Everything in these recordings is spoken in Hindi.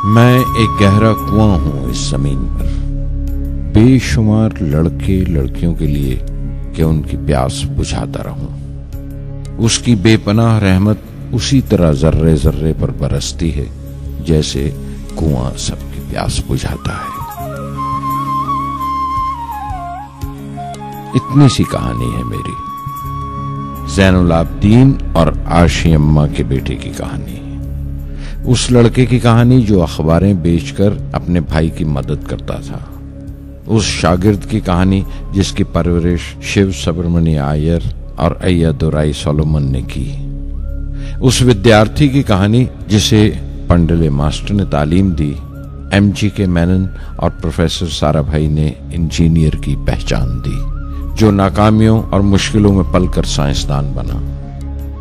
मैं एक गहरा कुआं हूं इस जमीन पर, बेशुमार लड़के लड़कियों के लिए कि उनकी प्यास बुझाता रहूं। उसकी बेपनाह रहमत उसी तरह जर्रे जर्रे पर बरसती है जैसे कुआं सबकी प्यास बुझाता है। इतनी सी कहानी है मेरी, ज़ैनुल आबदीन और आशी अम्मा के बेटे की कहानी। उस लड़के की कहानी जो अखबारें बेचकर अपने भाई की मदद करता था। उस शागिर्द की कहानी जिसकी परवरिश शिव सुब्रमण्य अय्यर और अय्यादुराई सोलोमन ने की। उस विद्यार्थी की कहानी जिसे पंडले मास्टर ने तालीम दी, MG के मेनन और प्रोफेसर साराभाई ने इंजीनियर की पहचान दी, जो नाकामियों और मुश्किलों में पलकर साइंसदान बना।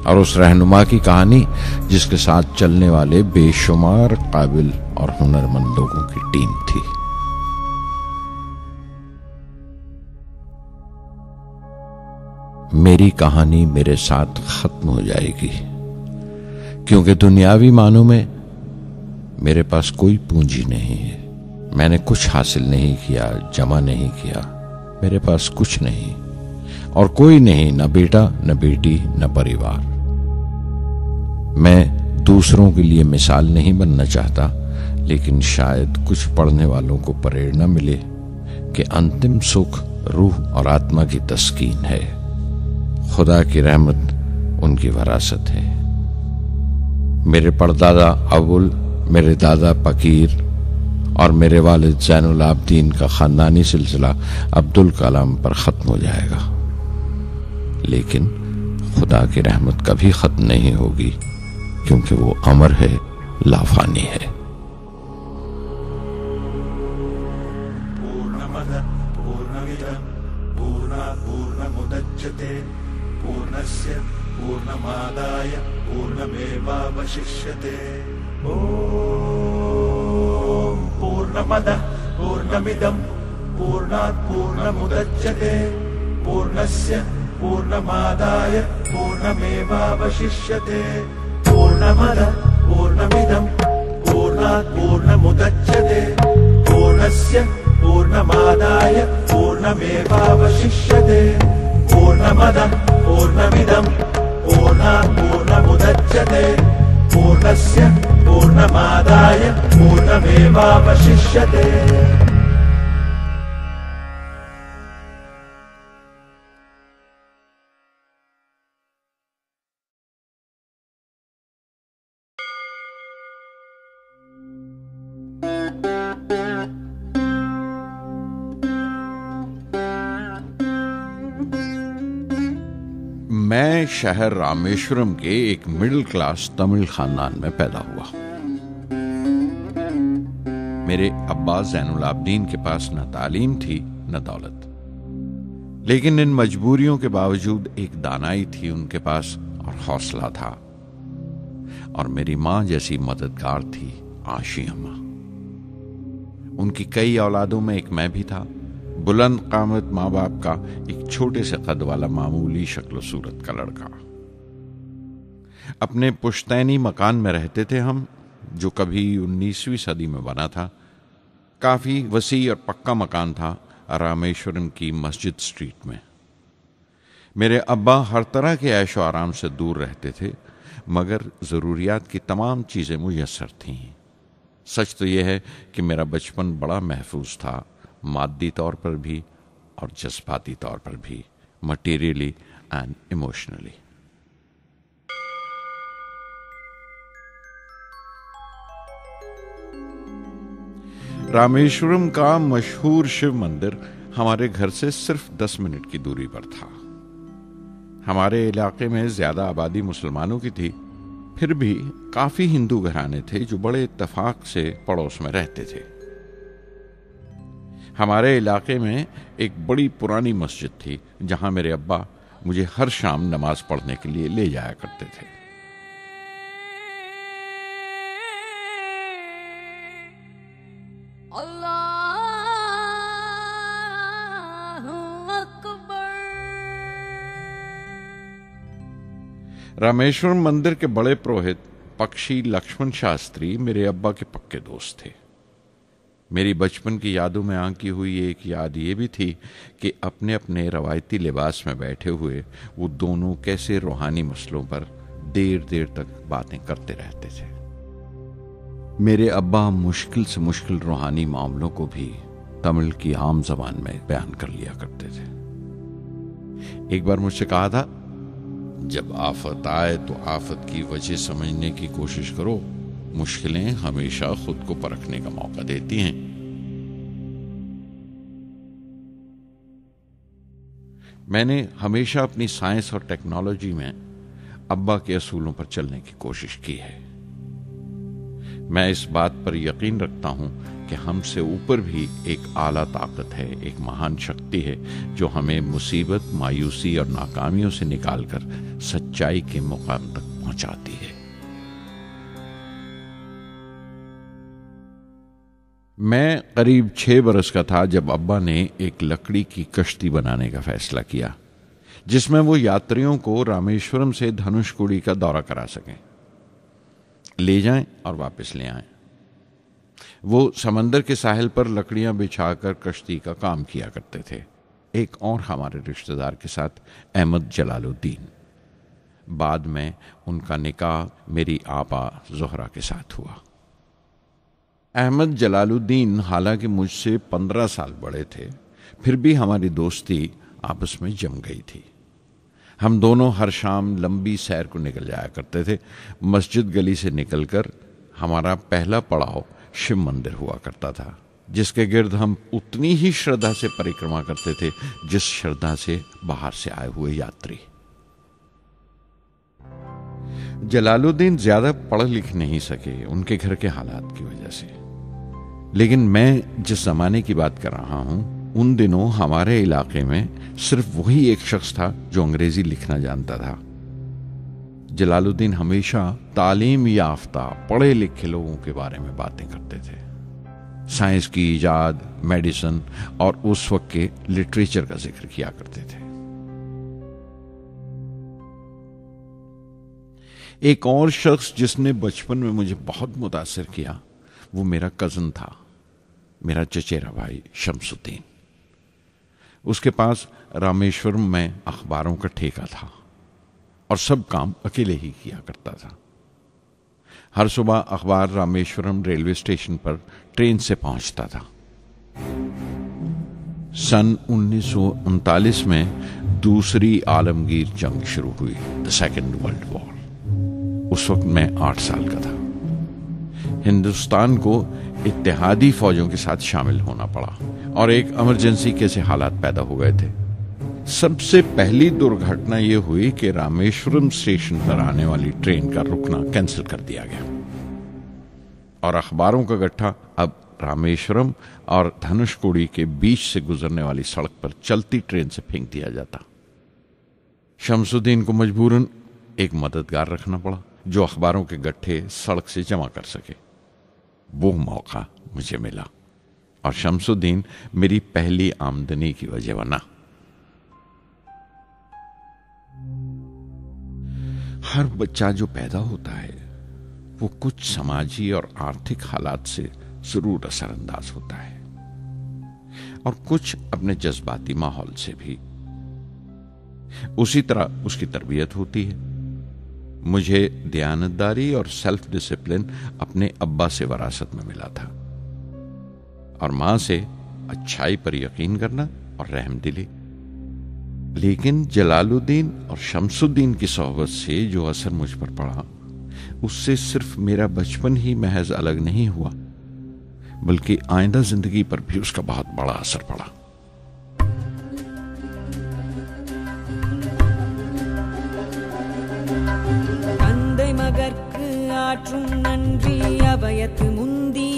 और उस रहनुमा की कहानी जिसके साथ चलने वाले बेशुमार काबिल और हुनरमंद लोगों की टीम थी। मेरी कहानी मेरे साथ खत्म हो जाएगी, क्योंकि दुनियावी मानों में मेरे पास कोई पूंजी नहीं है। मैंने कुछ हासिल नहीं किया, जमा नहीं किया। मेरे पास कुछ नहीं और कोई नहीं, न बेटा, न बेटी, न परिवार। मैं दूसरों के लिए मिसाल नहीं बनना चाहता, लेकिन शायद कुछ पढ़ने वालों को प्रेरणा मिले कि अंतिम सुख रूह और आत्मा की तस्कीन है। खुदा की रहमत उनकी वरासत है। मेरे परदादा अबुल, मेरे दादा फकीर और मेरे वालिद ज़ैनुल आबदीन का खानदानी सिलसिला अब्दुल कलाम पर खत्म हो जाएगा, लेकिन खुदा की रहमत कभी खत्म नहीं होगी, क्योंकि वो अमर है, लाफानी है। पूर्णमदः पूर्णमिदं पूर्णात् पूर्णमुदच्यते पूर्णस्य पूर्णमादाय पूर्णमेवावशिष्यते। ॐ पूर्णमदः पूर्णमिदं पूर्णात् पूर्णमुदच्यते पूर्णस्य पूर्णमादाय पूर्णमेवावशिष्यते। पूर्णमदः पूर्णमिदं पूर्णात् पूर्णमुदच्यते पूर्णस्य पूर्णमादाय पूर्णमेवावशिष्यते। पूर्णमदः पूर्णमिदं पूर्णात् पूर्णमुदच्यते पूर्णस्य पूर्णमादाय पूर्णमेवावशिष्यते। मैं शहर रामेश्वरम के एक मिडिल क्लास तमिल खानदान में पैदा हुआ। मेरे अब्बा ज़ैनुल आबदीन के पास न तालीम थी न दौलत, लेकिन इन मजबूरियों के बावजूद एक दानाई थी उनके पास और हौसला था। और मेरी मां जैसी मददगार थी आशी अम्मा। उनकी कई औलादों में एक मैं भी था, बुलंद कामत माँ बाप का एक छोटे से कद वाला मामूली शक्ल सूरत का लड़का। अपने पुश्तैनी मकान में रहते थे हम, जो कभी 19वीं सदी में बना था। काफी वसी और पक्का मकान था रामेश्वरम की मस्जिद स्ट्रीट में। मेरे अब्बा हर तरह के ऐशो आराम से दूर रहते थे, मगर जरूरियात की तमाम चीजें मुयस्सर थीं। सच तो यह है कि मेरा बचपन बड़ा महफूज था, मादी तौर पर भी और जज्बाती तौर पर भी, मटीरियली एंड इमोशनली। रामेश्वरम का मशहूर शिव मंदिर हमारे घर से सिर्फ 10 मिनट की दूरी पर था। हमारे इलाके में ज्यादा आबादी मुसलमानों की थी, फिर भी काफी हिंदू घराने थे जो बड़े इत्तेफाक से पड़ोस में रहते थे। हमारे इलाके में एक बड़ी पुरानी मस्जिद थी, जहां मेरे अब्बा मुझे हर शाम नमाज पढ़ने के लिए ले जाया करते थे। रामेश्वरम मंदिर के बड़े पुरोहित पक्षी लक्ष्मण शास्त्री मेरे अब्बा के पक्के दोस्त थे। मेरी बचपन की यादों में आंकी हुई एक याद ये भी थी कि अपने अपने रवायती लिबास में बैठे हुए वो दोनों कैसे रूहानी मसलों पर देर देर तक बातें करते रहते थे। मेरे अब्बा मुश्किल से मुश्किल रूहानी मामलों को भी तमिल की आम जबान में बयान कर लिया करते थे। एक बार मुझसे कहा था, जब आफत आए तो आफत की वजह समझने की कोशिश करो, मुश्किलें हमेशा खुद को परखने का मौका देती हैं। मैंने हमेशा अपनी साइंस और टेक्नोलॉजी में अब्बा के असूलों पर चलने की कोशिश की है। मैं इस बात पर यकीन रखता हूं कि हमसे ऊपर भी एक आला ताकत है, एक महान शक्ति है जो हमें मुसीबत, मायूसी और नाकामियों से निकालकर सच्चाई के मुकाम तक पहुंचाती है। मैं करीब 6 बरस का था जब अब्बा ने एक लकड़ी की कश्ती बनाने का फैसला किया, जिसमें वो यात्रियों को रामेश्वरम से धनुषकोडी का दौरा करा सकें, ले जाएं और वापस ले आएं। वो समंदर के साहिल पर लकड़ियां बिछाकर कश्ती का काम किया करते थे। एक और हमारे रिश्तेदार के साथ, अहमद जलालुद्दीन। बाद में उनका निकाह मेरी आपा जोहरा के साथ हुआ। अहमद जलालुद्दीन हालांकि मुझसे 15 साल बड़े थे, फिर भी हमारी दोस्ती आपस में जम गई थी। हम दोनों हर शाम लंबी सैर को निकल जाया करते थे। मस्जिद गली से निकलकर हमारा पहला पड़ाव शिव मंदिर हुआ करता था, जिसके गिर्द हम उतनी ही श्रद्धा से परिक्रमा करते थे जिस श्रद्धा से बाहर से आए हुए यात्री। जलालुद्दीन ज्यादा पढ़ लिख नहीं सके उनके घर के हालात की वजह से, लेकिन मैं जिस जमाने की बात कर रहा हूं, उन दिनों हमारे इलाके में सिर्फ वही एक शख्स था जो अंग्रेजी लिखना जानता था। जलालुद्दीन हमेशा तालीम याफ्ता पढ़े लिखे लोगों के बारे में बातें करते थे, साइंस की इजाद, मेडिसिन और उस वक्त के लिटरेचर का जिक्र किया करते थे। एक और शख्स जिसने बचपन में मुझे बहुत मुतासिर किया वो मेरा कजन था, मेरा चचेरा भाई शमसुद्दीन। उसके पास रामेश्वरम में अखबारों का ठेका था और सब काम अकेले ही किया करता था। हर सुबह अखबार रामेश्वरम रेलवे स्टेशन पर ट्रेन से पहुंचता था। सन 1939 में दूसरी आलमगीर जंग शुरू हुई, द सेकेंड वर्ल्ड वॉर। उस वक्त मैं 8 साल का था। हिंदुस्तान को इत्तेहादी फौजों के साथ शामिल होना पड़ा और एक इमरजेंसी कैसे हालात पैदा हो गए थे। सबसे पहली दुर्घटना यह हुई कि रामेश्वरम स्टेशन पर आने वाली ट्रेन का रुकना कैंसिल कर दिया गया और अखबारों का गट्ठा अब रामेश्वरम और धनुषकोडी के बीच से गुजरने वाली सड़क पर चलती ट्रेन से फेंक दिया जाता। शमसुद्दीन को मजबूरन एक मददगार रखना पड़ा जो अखबारों के गट्ठे सड़क से जमा कर सके। वो मौका मुझे मिला और शमसुद्दीन मेरी पहली आमदनी की वजह बना। हर बच्चा जो पैदा होता है वो कुछ समाजी और आर्थिक हालात से जरूर असरअंदाज होता है और कुछ अपने जज्बाती माहौल से भी। उसी तरह उसकी तरबियत होती है। मुझे दयानतदारी और सेल्फ डिसिप्लिन अपने अब्बा से विरासत में मिला था और मां से अच्छाई पर यकीन करना और रहमदिली। लेकिन जलालुद्दीन और शमसुद्दीन की सोहबत से जो असर मुझ पर पड़ा, उससे सिर्फ मेरा बचपन ही महज अलग नहीं हुआ, बल्कि आइंदा जिंदगी पर भी उसका बहुत बड़ा असर पड़ा। தந்தை மகற்கு ஆற்றும் நன்றி அபயத்து முந்தி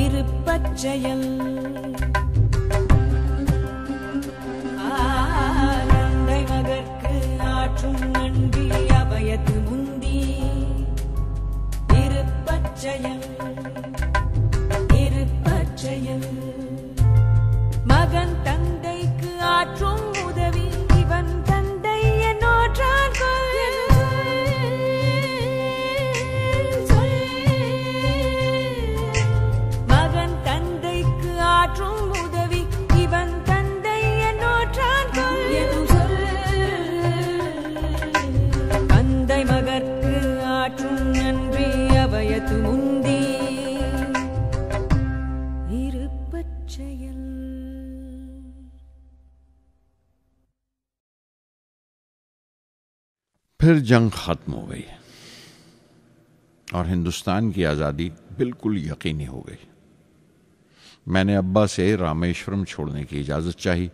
இருப்பச்செயல் தந்தை மகற்கு ஆற்றும் நன்றி அபயத்து முந்தி இருப்பச்செயல் இருப்பச்செயல் மகன் தந்தைக்கு ஆற்றும் உதவி இவன் தந்தை என்னோற்றான் फिर जंग खत्म हो गई और हिंदुस्तान की आज़ादी बिल्कुल यकीनी हो गई। मैंने अब्बा से रामेश्वरम छोड़ने की इजाज़त चाही।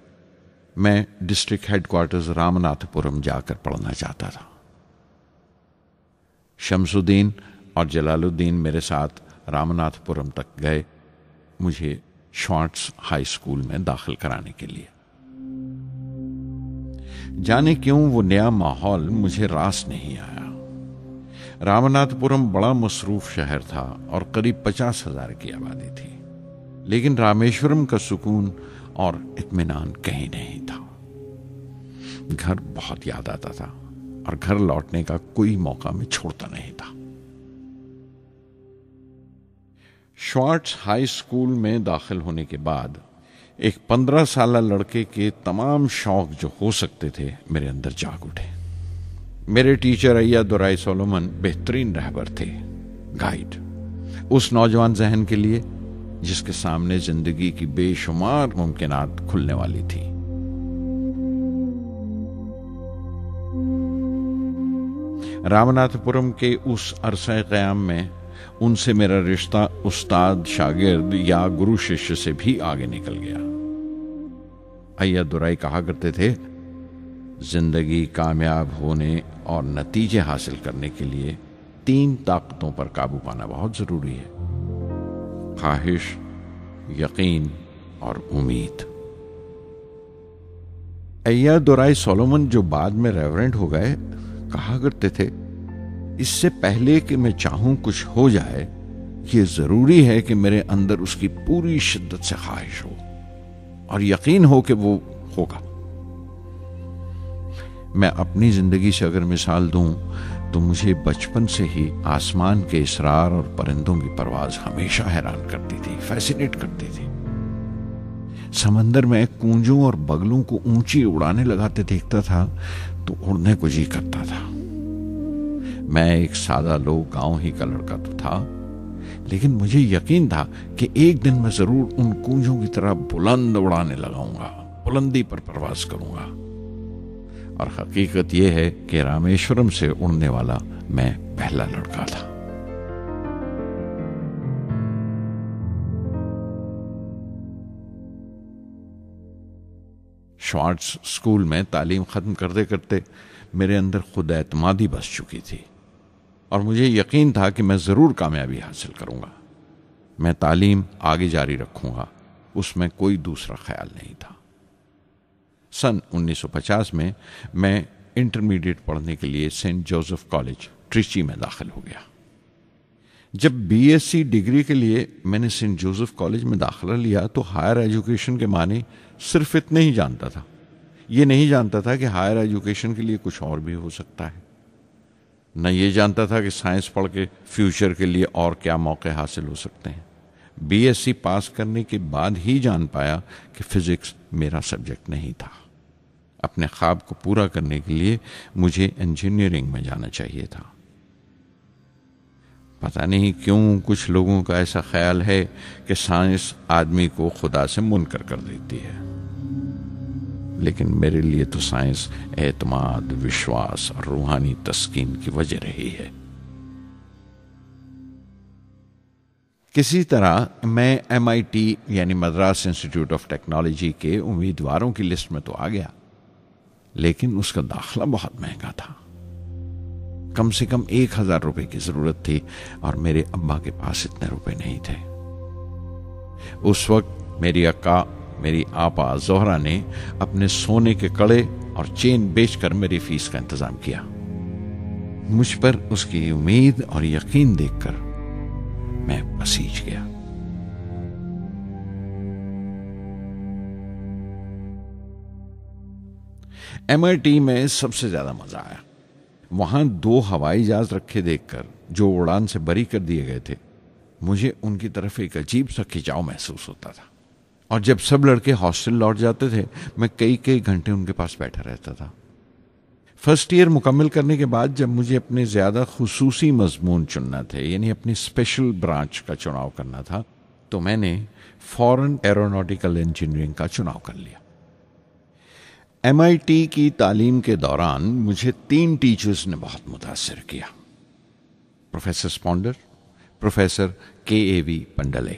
मैं डिस्ट्रिक्ट हेडक्वार्टर्स रामनाथपुरम जाकर पढ़ना चाहता था। शमसुद्दीन और जलालुद्दीन मेरे साथ रामनाथपुरम तक गए मुझे श्वार्ट्ज हाई स्कूल में दाखिल कराने के लिए। जाने क्यों वो नया माहौल मुझे रास नहीं आया। रामनाथपुरम बड़ा मसरूफ शहर था और करीब 50,000 की आबादी थी, लेकिन रामेश्वरम का सुकून और इत्मीनान कहीं नहीं था। घर बहुत याद आता था और घर लौटने का कोई मौका मैं छोड़ता नहीं था। श्वार्ट्ज हाई स्कूल में दाखिल होने के बाद एक 15 साल लड़के के तमाम शौक जो हो सकते थे मेरे अंदर जाग उठे। मेरे टीचर अय्यादुराई सोलोमन बेहतरीन रहबर थे, गाइड, उस नौजवान जहन के लिए जिसके सामने जिंदगी की बेशुमार मुमकिनात खुलने वाली थी। रामनाथपुरम के उस अरसा क़याम में उनसे मेरा रिश्ता उस्ताद शागिर्द या गुरु शिष्य से भी आगे निकल गया। अय्यादुराई कहा करते थे, जिंदगी कामयाब होने और नतीजे हासिल करने के लिए 3 ताकतों पर काबू पाना बहुत जरूरी है: ख्वाहिश, यकीन और उम्मीद। अय्यादुराई सोलोमन, जो बाद में रेवरेंड हो गए, कहा करते थे, इससे पहले कि मैं चाहूं कुछ हो जाए, ये जरूरी है कि मेरे अंदर उसकी पूरी शिद्दत से ख्वाहिश हो और यकीन हो कि वो होगा। मैं अपनी जिंदगी से अगर मिसाल दूं तो मुझे बचपन से ही आसमान के इसरार और परिंदों की परवाज हमेशा हैरान करती थी, फैसिनेट करती थी। समंदर में कूंजों और बगलों को ऊंची उड़ाने लगाते देखता था तो उड़ने को जी करता था। मैं एक सादा लोग गांव ही का लड़का तो था, लेकिन मुझे यकीन था कि एक दिन मैं जरूर उन कूंजों की तरह बुलंद उड़ाने लगाऊंगा, बुलंदी पर परवाज करूंगा। और हकीकत यह है कि रामेश्वरम से उड़ने वाला मैं पहला लड़का था। श्वार्ट्ज स्कूल में तालीम खत्म करते करते मेरे अंदर खुद एतमादी बस चुकी थी और मुझे यकीन था कि मैं जरूर कामयाबी हासिल करूंगा। मैं तालीम आगे जारी रखूंगा, उसमें कोई दूसरा ख्याल नहीं था। सन 1950 में मैं इंटरमीडिएट पढ़ने के लिए सेंट जोसेफ कॉलेज ट्रिची में दाखिल हो गया। जब बीएससी डिग्री के लिए मैंने सेंट जोसेफ कॉलेज में दाखिला लिया तो हायर एजुकेशन के माने सिर्फ इतने ही जानता था। ये नहीं जानता था कि हायर एजुकेशन के लिए कुछ और भी हो सकता है। न ये जानता था कि साइंस पढ़ के फ्यूचर के लिए और क्या मौके हासिल हो सकते हैं। बीएससी पास करने के बाद ही जान पाया कि फिजिक्स मेरा सब्जेक्ट नहीं था। अपने ख्वाब को पूरा करने के लिए मुझे इंजीनियरिंग में जाना चाहिए था। पता नहीं क्यों कुछ लोगों का ऐसा ख्याल है कि साइंस आदमी को खुदा से मुनकर कर देती है, लेकिन मेरे लिए तो साइंस एतमाद, विश्वास और रूहानी तस्कीन की वजह रही है। किसी तरह मैं MIT यानी मद्रास इंस्टीट्यूट ऑफ टेक्नोलॉजी के उम्मीदवारों की लिस्ट में तो आ गया, लेकिन उसका दाखला बहुत महंगा था। कम से कम 1,000 रुपए की जरूरत थी और मेरे अब्बा के पास इतने रुपए नहीं थे। उस वक्त मेरी अक्का, मेरी आपा जोहरा ने अपने सोने के कड़े और चेन बेचकर मेरी फीस का इंतजाम किया। मुझ पर उसकी उम्मीद और यकीन देखकर मैं पसीज गया। MIT में सबसे ज्यादा मजा आया। वहां 2 हवाई जहाज रखे देखकर जो उड़ान से बरी कर दिए गए थे, मुझे उनकी तरफ एक अजीब सा खिंचाव महसूस होता था। और जब सब लड़के हॉस्टल लौट जाते थे, मैं कई कई घंटे उनके पास बैठा रहता था। फर्स्ट ईयर मुकम्मल करने के बाद जब मुझे अपने ज्यादा खुसूसी मजमून चुनना थे, यानी अपनी स्पेशल ब्रांच का चुनाव करना था, तो मैंने फॉरेन एरोनॉटिकल इंजीनियरिंग का चुनाव कर लिया। MIT की तालीम के दौरान मुझे 3 टीचर्स ने बहुत मुतासिर किया। Professor Sponder, professor KAV Pandalai,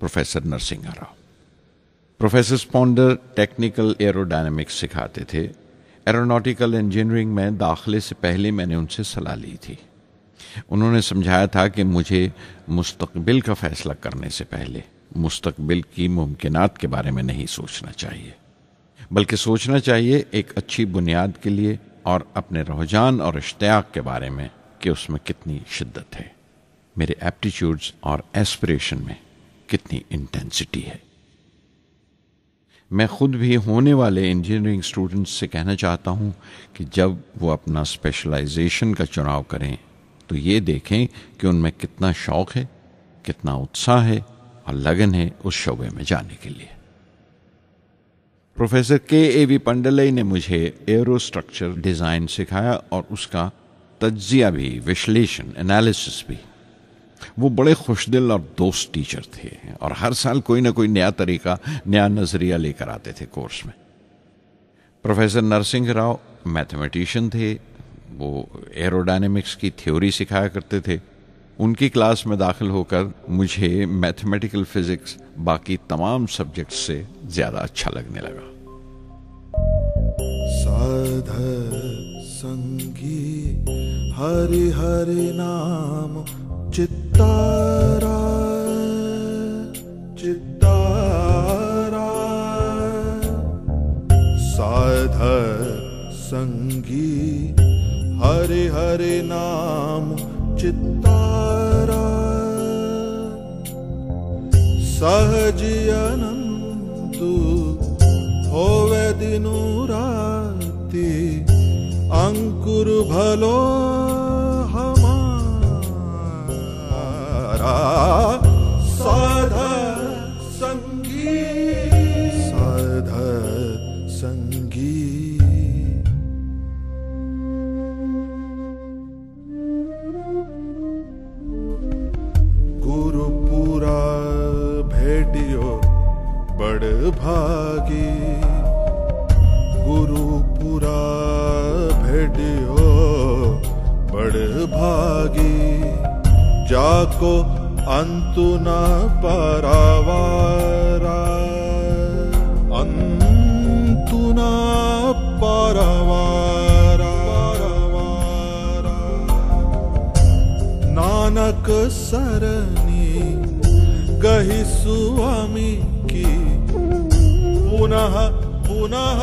professor Narasimha Rao. Professor Sponder technical aerodynamics सिखाते थे। एरोनॉटिकल इंजीनियरिंग में दाखिले से पहले मैंने उनसे सलाह ली थी। उन्होंने समझाया था कि मुझे मुस्तकबिल का फैसला करने से पहले मुस्तकबिल की मुमकिनात के बारे में नहीं सोचना चाहिए, बल्कि सोचना चाहिए एक अच्छी बुनियाद के लिए और अपने रुझान और इश्तियाक के बारे में कि उसमें कितनी शिद्दत है, मेरे एप्टीट्यूड्स और एस्पिरेशन में कितनी इंटेंसिटी है। मैं खुद भी होने वाले इंजीनियरिंग स्टूडेंट्स से कहना चाहता हूं कि जब वो अपना स्पेशलाइजेशन का चुनाव करें तो ये देखें कि उनमें कितना शौक है, कितना उत्साह है और लगन है उस शोबे में जाने के लिए। प्रोफेसर KAV पंडले ने मुझे एरोस्ट्रक्चर डिज़ाइन सिखाया और उसका तज्जिया भी, विश्लेषण, एनालिसिस भी। वो बड़े खुशदिल और दोस्त टीचर थे और हर साल कोई ना कोई नया तरीका, नया नजरिया लेकर आते थे कोर्स में। प्रोफेसर नरसिंह राव मैथमेटिशियन थे। वो एरोडायनेमिक्स की थ्योरी सिखाया करते थे। उनकी क्लास में दाखिल होकर मुझे मैथमेटिकल फिजिक्स बाकी तमाम सब्जेक्ट्स से ज्यादा अच्छा लगने लगा। साध संगी हरि हरि नाम चित्तारा चित्तारा, साध संगी हरि हरि नाम चित्तारा, सहजी अनंतु होवे दिनु राति, अंकुर भलो हमारा, साध संगी साध संगी। गुरुपुरा भेटियो बड़ भागी, गुरुपुरा भेटियो बड़ भागी, जाको अंतु न परवारा, अंतु न परवारा, नानक सरनी गही स्वामी की, पुनः पुनः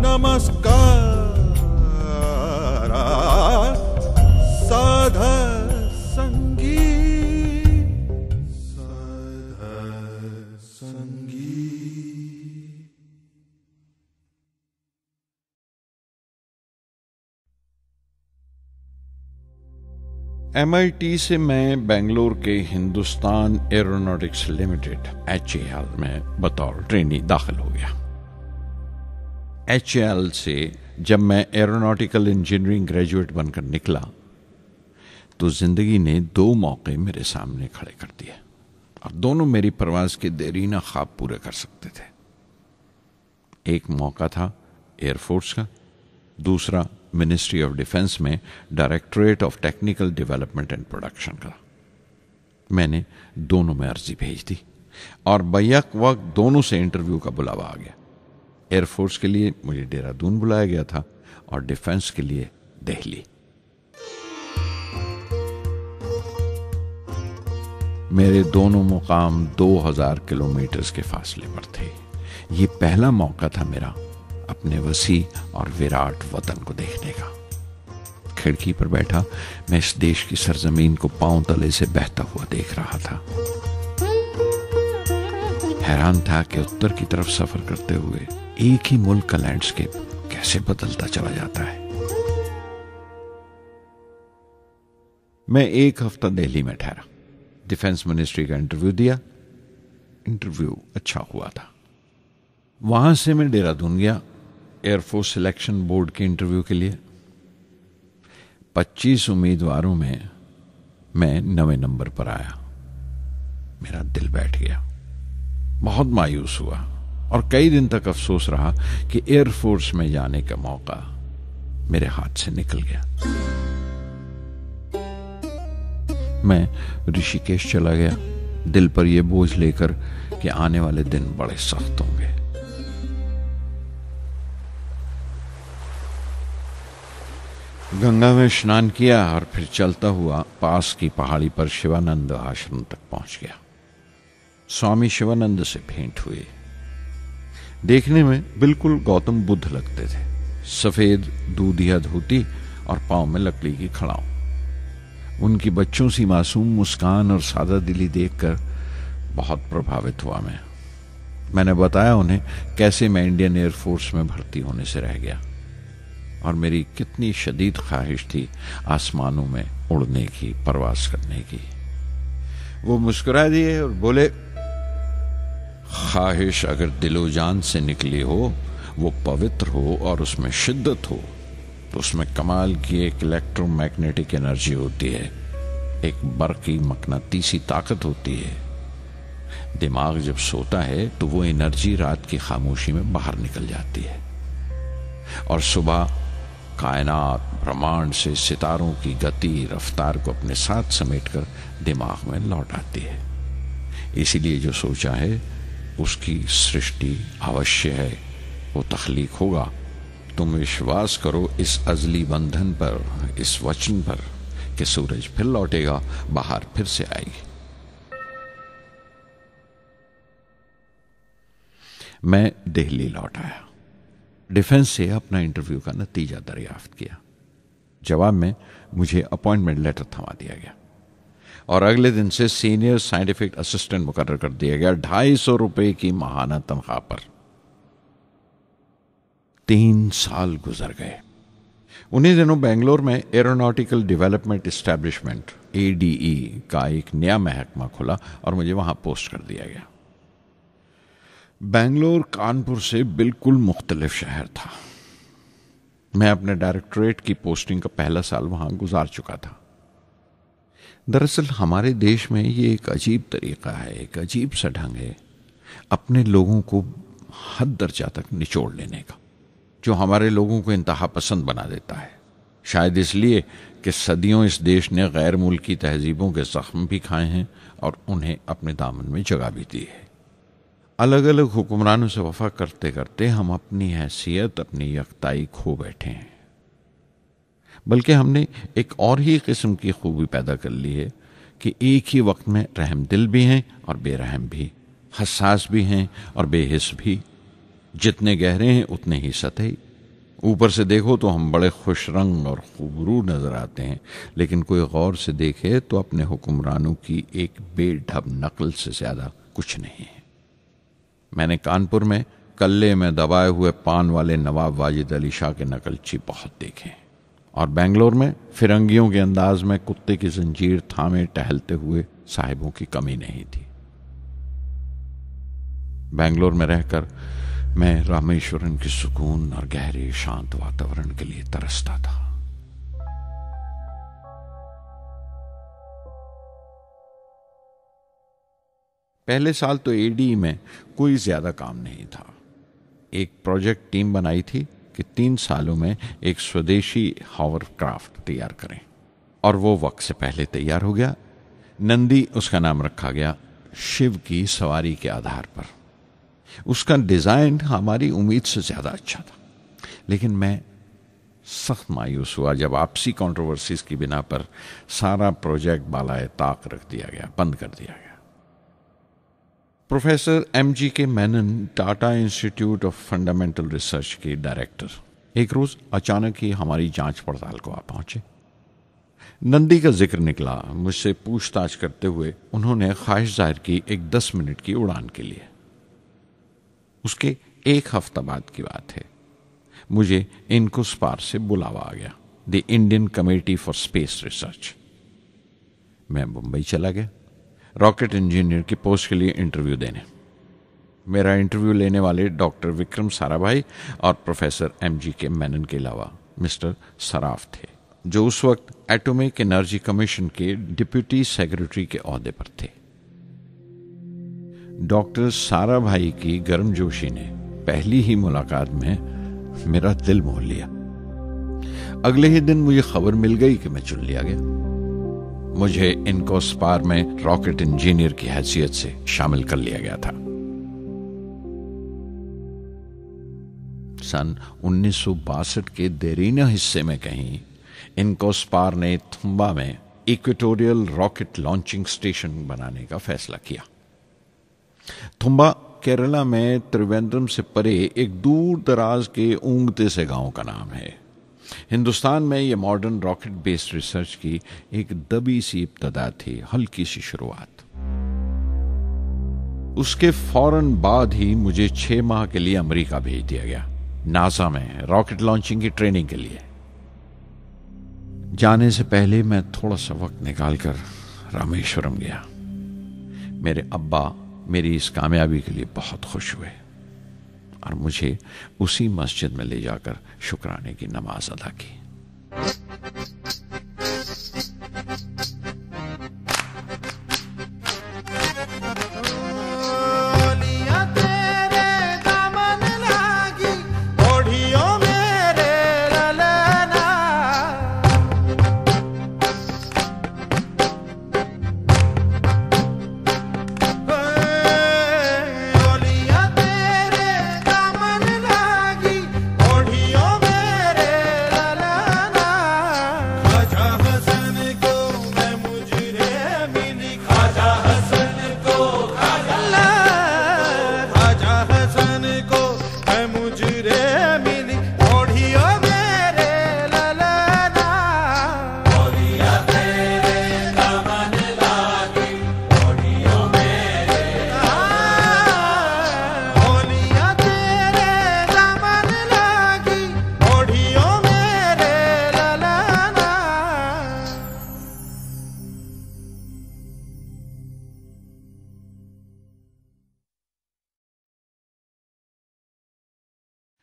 नमस्कार, साध संगी साध संगी। MIT से मैं बेंगलोर के हिंदुस्तान एरोनॉटिक्स लिमिटेड HAL में बतौर ट्रेनी दाखिल हो गया। HAL से जब मैं एरोनॉटिकल इंजीनियरिंग ग्रेजुएट बनकर निकला तो जिंदगी ने 2 मौके मेरे सामने खड़े कर दिए और दोनों मेरी परवाज के देरीना ख्वाब पूरे कर सकते थे। एक मौका था एयरफोर्स का, दूसरा मिनिस्ट्री ऑफ डिफेंस में directorate of technical development and production का। मैंने दोनों में अर्जी भेज दी और बैक वक्त दोनों से इंटरव्यू का बुलावा आ गया। एयरफोर्स के लिए मुझे देहरादून बुलाया गया था और डिफेंस के लिए दिल्ली। मेरे दोनों मुकाम 2000 किलोमीटर के फासले पर थे। ये पहला मौका था मेरा अपने वसी और विराट वतन को देखने का। खिड़की पर बैठा मैं इस देश की सरजमीन को पांव तले से बहता हुआ देख रहा था। हैरान था कि उत्तर की तरफ सफर करते हुए एक ही मुल्क का लैंडस्केप कैसे बदलता चला जाता है। मैं 1 हफ्ता दिल्ली में ठहरा, डिफेंस मिनिस्ट्री का इंटरव्यू दिया। इंटरव्यू अच्छा हुआ था। वहां से मैं देहरादून गया एयरफोर्स सिलेक्शन बोर्ड के इंटरव्यू के लिए। 25 उम्मीदवारों में मैं 9वें नंबर पर आया। मेरा दिल बैठ गया, बहुत मायूस हुआ और कई दिन तक अफसोस रहा कि एयरफोर्स में जाने का मौका मेरे हाथ से निकल गया। मैं ऋषिकेश चला गया, दिल पर यह बोझ लेकर कि आने वाले दिन बड़े सख्त होंगे। गंगा में स्नान किया और फिर चलता हुआ पास की पहाड़ी पर शिवानंद आश्रम तक पहुंच गया। स्वामी शिवानंद से भेंट हुई। देखने में बिल्कुल गौतम बुद्ध लगते थे, सफेद दूधिया धोती और पांव में लकड़ी की खड़ाऊ। उनकी बच्चों सी मासूम मुस्कान और सादा दिली देखकर बहुत प्रभावित हुआ मैंने बताया उन्हें कैसे मैं इंडियन एयरफोर्स में भर्ती होने से रह गया और मेरी कितनी शदीद ख्वाहिश थी आसमानों में उड़ने की, परवास करने की। वो मुस्कुरा दिए और बोले, ख्वाहिश अगर दिलो जान से निकली हो, वो पवित्र हो और उसमें शिद्दत हो, तो उसमें कमाल की एक इलेक्ट्रोमैग्नेटिक एनर्जी होती है, एक बरकी मकनातीसी ताकत होती है। दिमाग जब सोता है तो वो एनर्जी रात की खामोशी में बाहर निकल जाती है और सुबह कायनात ब्रह्मांड से सितारों की गति रफ्तार को अपने साथ समेटकर दिमाग में लौट आती है। इसीलिए जो सोचा है उसकी सृष्टि अवश्य है, वो तख्लीक होगा। तुम विश्वास करो इस अजली बंधन पर, इस वचन पर कि सूरज फिर लौटेगा, बाहर फिर से आएगी। मैं दिल्ली लौट आया, डिफेंस से अपना इंटरव्यू का नतीजा दरियाफ्त किया। जवाब में मुझे अपॉइंटमेंट लेटर थमा दिया गया और अगले दिन से सीनियर साइंटिफिक असिस्टेंट मुकर्रर कर दिया गया 250 रुपए की माहाना तनख्वाह पर। 3 साल गुजर गए। उन्हीं दिनों बेंगलोर में एरोनॉटिकल डेवलपमेंट एस्टेब्लिशमेंट ADE का एक नया महकमा खुला और मुझे वहां पोस्ट कर दिया गया। बेंगलोर कानपुर से बिल्कुल मुख्तलिफ शहर था। मैं अपने डायरेक्टोरेट की पोस्टिंग का पहला साल वहां गुजार चुका था। दरअसल हमारे देश में ये एक अजीब तरीका है, एक अजीब सा ढंग है अपने लोगों को हद दर्जा तक निचोड़ लेने का, जो हमारे लोगों को इंतहा पसंद बना देता है। शायद इसलिए कि सदियों इस देश ने गैर मुल्की तहजीबों के जख्म भी खाए हैं और उन्हें अपने दामन में जगह भी दी है। अलग अलग हुक्मरानों से वफा करते करते हम अपनी हैसियत, अपनी यकताई खो बैठे हैं। बल्कि हमने एक और ही किस्म की खूबी पैदा कर ली है कि एक ही वक्त में रहम दिल भी हैं और बेरहम भी, हसास भी हैं और बेहिस भी। जितने गहरे हैं उतने ही सतही। ऊपर से देखो तो हम बड़े खुश रंग और खूबरू नजर आते हैं, लेकिन कोई गौर से देखे तो अपने हुक्मरानों की एक बेढब नकल से ज्यादा कुछ नहीं है। मैंने कानपुर में कल्ले में दबाए हुए पान वाले नवाब वाजिद अली शाह के नकलची बहुत देखे और बेंगलोर में फिरंगियों के अंदाज में कुत्ते की जंजीर थामे टहलते हुए साहिबों की कमी नहीं थी। बेंगलोर में रहकर मैं रामेश्वरम के सुकून और गहरे शांत वातावरण के लिए तरसता था। पहले साल तो ADE में कोई ज्यादा काम नहीं था। एक प्रोजेक्ट टीम बनाई थी कि 3 सालों में एक स्वदेशी हॉवरक्राफ्ट तैयार करें और वो वक्त से पहले तैयार हो गया। नंदी उसका नाम रखा गया, शिव की सवारी के आधार पर। उसका डिजाइन हमारी उम्मीद से ज्यादा अच्छा था, लेकिन मैं सख्त मायूस हुआ जब आपसी कंट्रोवर्सीज की बिना पर सारा प्रोजेक्ट बालाए ताक रख दिया गया, बंद कर दिया गया। Professor MGK Menon, Tata institute of fundamental research के डायरेक्टर, एक रोज अचानक ही हमारी जांच पड़ताल को आ पहुंचे। नंदी का जिक्र निकला। मुझसे पूछताछ करते हुए उन्होंने ख्वाहिश जाहिर की एक 10 मिनट की उड़ान के लिए। उसके 1 हफ्ता बाद की बात है, मुझे इनकुस्पार से बुलावा आ गया, the Indian committee for space research. मैं मुंबई चला गया रॉकेट इंजीनियर की पोस्ट के लिए इंटरव्यू देने। मेरा इंटरव्यू लेने वाले डॉक्टर विक्रम साराभाई और प्रोफेसर MGK मेनन के अलावा मिस्टर सराफ थे, जो उस वक्त एटॉमिक एनर्जी कमीशन के डिप्यूटी सेक्रेटरी के ओहदे पर थे। डॉक्टर साराभाई की गर्मजोशी ने पहली ही मुलाकात में मेरा दिल मोह लिया। अगले ही दिन मुझे खबर मिल गई कि मैं चुन लिया गया। मुझे इनकोस्पार में रॉकेट इंजीनियर की हैसियत से शामिल कर लिया गया था। सन 1962 के देरीना हिस्से में कहीं इनकोस्पार ने थुम्बा में इक्वेटोरियल रॉकेट लॉन्चिंग स्टेशन बनाने का फैसला किया। थुम्बा केरला में त्रिवेंद्रम से परे एक दूर दराज के ऊंगते से गांव का नाम है। हिंदुस्तान में यह मॉडर्न रॉकेट बेस्ड रिसर्च की एक दबी सी इब्तदा थी, हल्की सी शुरुआत। उसके फौरन बाद ही मुझे 6 माह के लिए अमेरिका भेज दिया गया, नासा में रॉकेट लॉन्चिंग की ट्रेनिंग के लिए। जाने से पहले मैं थोड़ा सा वक्त निकालकर रामेश्वरम गया। मेरे अब्बा मेरी इस कामयाबी के लिए बहुत खुश हुए और मुझे उसी मस्जिद में ले जाकर शुक्राने की नमाज अदा की।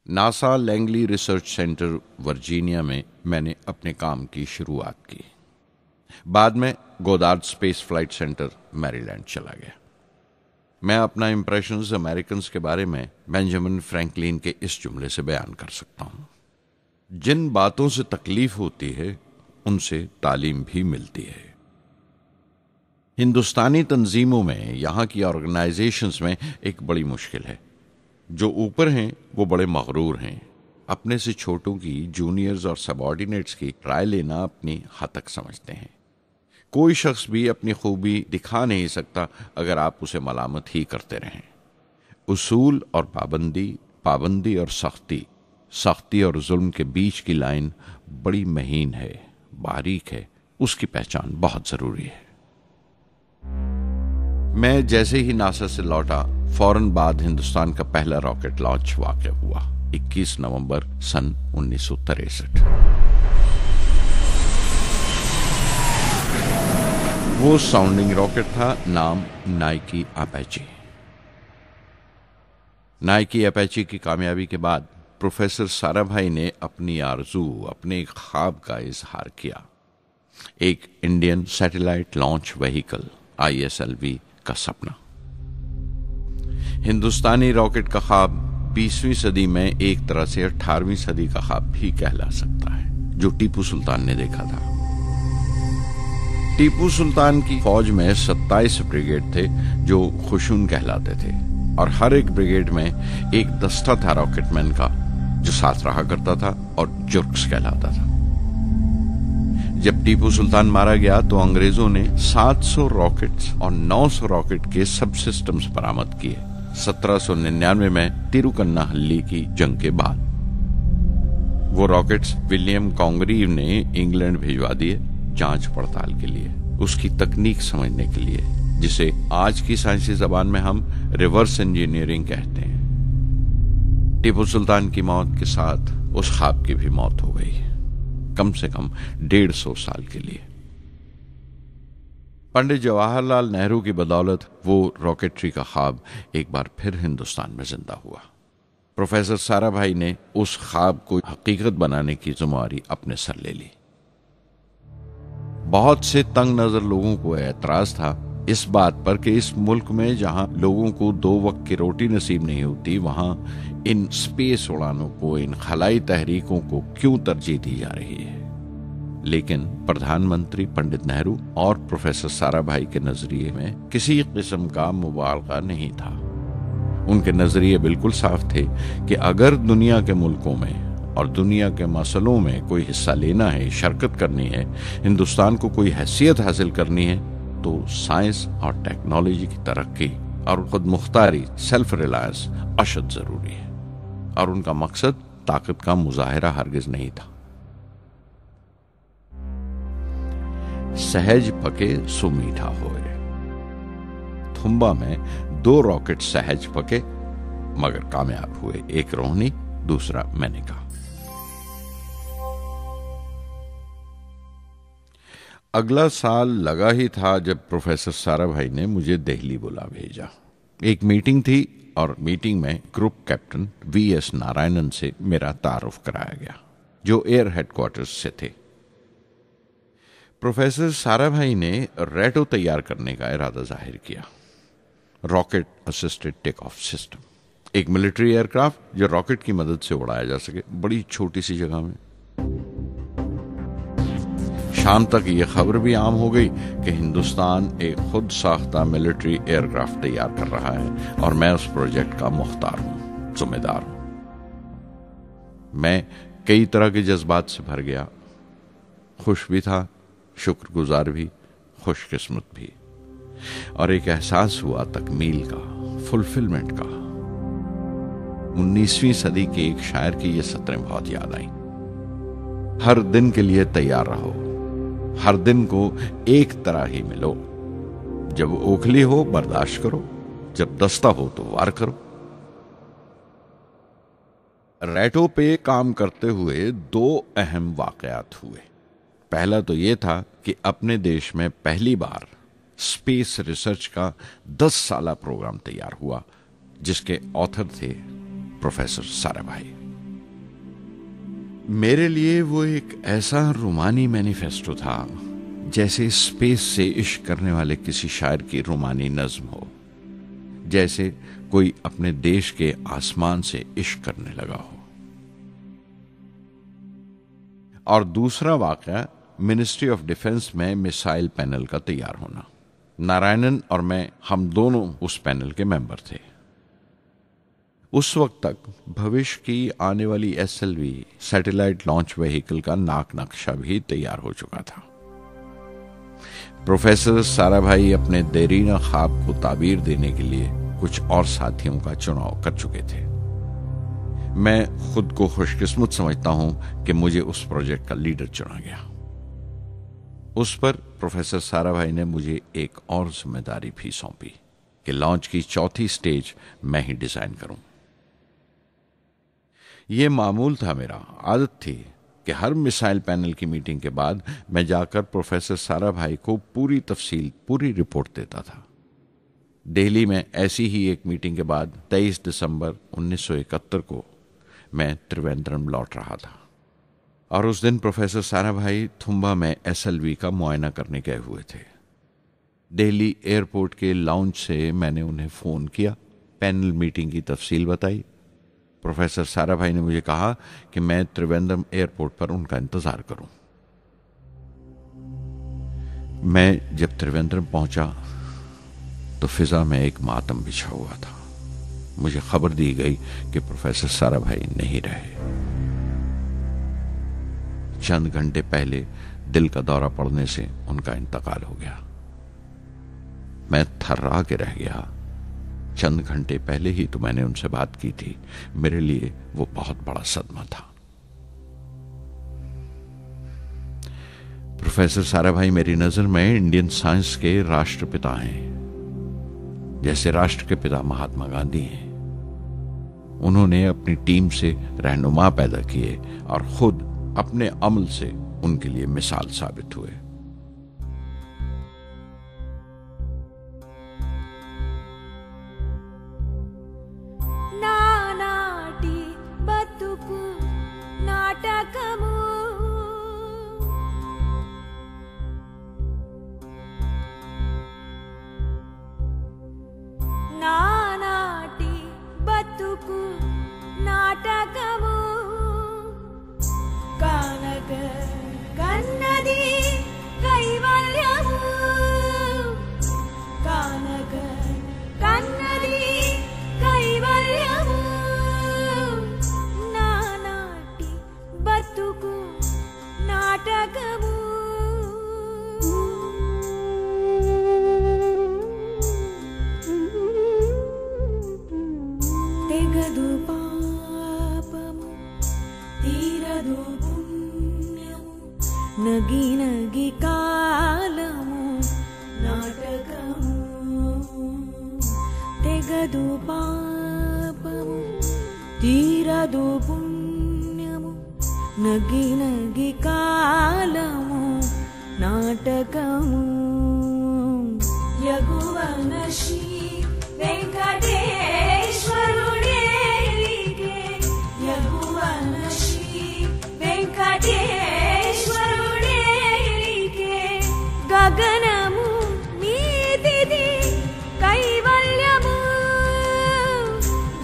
NASA Langley research centre Virginia में मैंने अपने काम की शुरुआत की। बाद में Goddard space flight centre Maryland चला गया। मैं अपना इंप्रेशंस अमेरिकन्स के बारे में बेंजामिन फ्रैंकलिन के इस जुमले से बयान कर सकता हूं, जिन बातों से तकलीफ होती है उनसे तालीम भी मिलती है। हिंदुस्तानी तंजीमों में, यहां की ऑर्गेनाइजेशंस में एक बड़ी मुश्किल है। जो ऊपर हैं वो बड़े मगरूर हैं। अपने से छोटों की, जूनियर्स और सबऑर्डिनेट्स की राय लेना अपनी हद तक समझते हैं। कोई शख्स भी अपनी खूबी दिखा नहीं सकता अगर आप उसे मलामत ही करते रहें। उसूल और पाबंदी, पाबंदी और सख्ती, सख्ती और जुल्म के बीच की लाइन बड़ी महीन है, बारीक है। उसकी पहचान बहुत जरूरी है। मैं जैसे ही नासा से लौटा, फौरन बाद हिंदुस्तान का पहला रॉकेट लॉन्च वाक़या हुआ 21 नवंबर सन 1963। वो साउंडिंग रॉकेट था, नाम नाइकी अपाची। नाइकी अपाची की कामयाबी के बाद प्रोफेसर साराभाई ने अपनी आरजू, अपने ख्वाब का इजहार किया। एक Indian satellite launch vehicle ISLV का सपना। हिंदुस्तानी रॉकेट का ख्वाब 20वीं सदी में एक तरह से 18वीं सदी का ख्वाब भी कहला सकता है, जो टीपू सुल्तान ने देखा था। टीपू सुल्तान की फौज में 27 ब्रिगेड थे जो खुशून कहलाते थे, और हर एक ब्रिगेड में एक दस्ता था रॉकेटमैन का जो साथ रहा करता था और जुर्क्स कहलाता था। जब टीपू सुल्तान मारा गया तो अंग्रेजों ने 700 रॉकेट्स और 900 रॉकेट के सब सिस्टम्स बरामद किए 1799 में तिरुकन्नाहल्ली की जंग के बाद। वो रॉकेट्स विलियम कॉन्गरीव ने इंग्लैंड भिजवा दिए जांच पड़ताल के लिए, उसकी तकनीक समझने के लिए, जिसे आज की साइंसी जबान में हम रिवर्स इंजीनियरिंग कहते हैं। टीपू सुल्तान की मौत के साथ उस ख्वाब की भी मौत हो गई, कम से कम 150 साल के लिए। पंडित जवाहरलाल नेहरू की बदौलत वो रॉकेटरी का ख्वाब एक बार फिर हिंदुस्तान में जिंदा हुआ। प्रोफेसर साराभाई ने उस ख्वाब को हकीकत बनाने की जिम्मेदारी अपने सर ले ली। बहुत से तंग नजर लोगों को एतराज था इस बात पर कि इस मुल्क में जहां लोगों को 2 वक्त की रोटी नसीब नहीं होती, वहां इन स्पेस उड़ानों को, इन खलाई तहरीकों को क्यों तरजीह दी जा रही है। लेकिन प्रधानमंत्री पंडित नेहरू और प्रोफेसर साराभाई के नजरिए में किसी किस्म का मुबालगा नहीं था। उनके नजरिए बिल्कुल साफ थे कि अगर दुनिया के मुल्कों में और दुनिया के मसलों में कोई हिस्सा लेना है, शिरकत करनी है, हिंदुस्तान को कोई हैसियत हासिल करनी है, तो साइंस और टेक्नोलॉजी की तरक्की और खुद मुख्तारी, सेल्फ रिलायंस अशद जरूरी है। और उनका मकसद ताकत का मुजाहिरा हरगिज नहीं था। सहज पके सो मीठा होए। थुम्बा में 2 रॉकेट सहज पके मगर कामयाब हुए, एक रोहिणी, दूसरा मेनका। अगला साल लगा ही था जब प्रोफेसर साराभाई ने मुझे दिल्ली बुला भेजा। एक मीटिंग थी और मीटिंग में ग्रुप कैप्टन वीएस नारायणन से मेरा तारुफ कराया गया, जो एयर हेडक्वार्टर्स से थे। प्रोफेसर साराभाई ने रेटो तैयार करने का इरादा जाहिर किया, rocket assisted take off system, एक मिलिट्री एयरक्राफ्ट जो रॉकेट की मदद से उड़ाया जा सके बड़ी छोटी सी जगह में। शाम तक यह खबर भी आम हो गई कि हिंदुस्तान एक खुद साख्ता मिलिट्री एयरक्राफ्ट तैयार कर रहा है और मैं उस प्रोजेक्ट का मुख्तार हूं, जिम्मेदार हूं। मैं कई तरह के जज्बात से भर गया, खुश भी था, शुक्रगुजार भी, खुशकिस्मत भी, और एक एहसास हुआ तकमील का, फुलफिलमेंट का। 19वीं सदी के एक शायर की ये सतरें बहुत याद आई। हर दिन के लिए तैयार रहो, हर दिन को एक तरह ही मिलो। जब ओखली हो बर्दाश्त करो, जब दस्ता हो तो वार करो। रेटो पे काम करते हुए 2 अहम वाकयात हुए। पहला तो यह था कि अपने देश में पहली बार स्पेस रिसर्च का 10 साला प्रोग्राम तैयार हुआ, जिसके ऑथर थे प्रोफेसर साराभाई। मेरे लिए वो एक ऐसा रोमानी मैनिफेस्टो था जैसे स्पेस से इश्क करने वाले किसी शायर की रोमानी नज्म हो, जैसे कोई अपने देश के आसमान से इश्क करने लगा हो। और दूसरा वाकया मिनिस्ट्री ऑफ डिफेंस में मिसाइल पैनल का तैयार होना। नारायणन और मैं, हम दोनों उस पैनल के मेंबर थे। उस वक्त तक भविष्य की आने वाली SLV सैटेलाइट लॉन्च व्हीकल का नाक नक्शा भी तैयार हो चुका था। प्रोफेसर साराभाई अपने देरीना ख्वाब को ताबीर देने के लिए कुछ और साथियों का चुनाव कर चुके थे। मैं खुद को खुशकिस्मत समझता हूं कि मुझे उस प्रोजेक्ट का लीडर चुना गया। उस पर प्रोफेसर साराभाई ने मुझे एक और जिम्मेदारी भी सौंपी कि लॉन्च की 4थी स्टेज मैं ही डिजाइन करूं। यह मामूल था, मेरा आदत थी कि हर मिसाइल पैनल की मीटिंग के बाद मैं जाकर प्रोफेसर साराभाई को पूरी तफसील, पूरी रिपोर्ट देता था। दिल्ली में ऐसी ही एक मीटिंग के बाद 23 दिसंबर 1971 को मैं त्रिवेंद्रम लौट रहा था और उस दिन प्रोफेसर साराभाई थुम्बा में SLV का मुआयना करने गए हुए थे। दिल्ली एयरपोर्ट के लाउंज से मैंने उन्हें फोन किया, पैनल मीटिंग की तफसील बताई। प्रोफेसर साराभाई ने मुझे कहा कि मैं त्रिवेंद्रम एयरपोर्ट पर उनका इंतजार करूं। मैं जब त्रिवेंद्रम पहुंचा तो फिजा में एक मातम बिछा हुआ था। मुझे खबर दी गई कि प्रोफेसर साराभाई नहीं रहे। चंद घंटे पहले दिल का दौरा पड़ने से उनका इंतकाल हो गया। मैं थर्रा के रह गया। चंद घंटे पहले ही तो मैंने उनसे बात की थी। मेरे लिए वो बहुत बड़ा सदमा था। प्रोफेसर साराभाई मेरी नजर में इंडियन साइंस के राष्ट्रपिता हैं, जैसे राष्ट्र के पिता महात्मा गांधी हैं। उन्होंने अपनी टीम से रहनुमा पैदा किए और खुद अपने अमल से उनके लिए मिसाल साबित हुए। నానాటి బతుకు నాటకము తీరదు పాపము తీరదు పుణ్యము నగి నగి కాలము నాటకము యగువన శ్రీ వెంకటేశ్వరుడేలికే యగువన శ్రీ వెంకటేశ్వరుడేలికే గగనము నీతిది కైవల్యము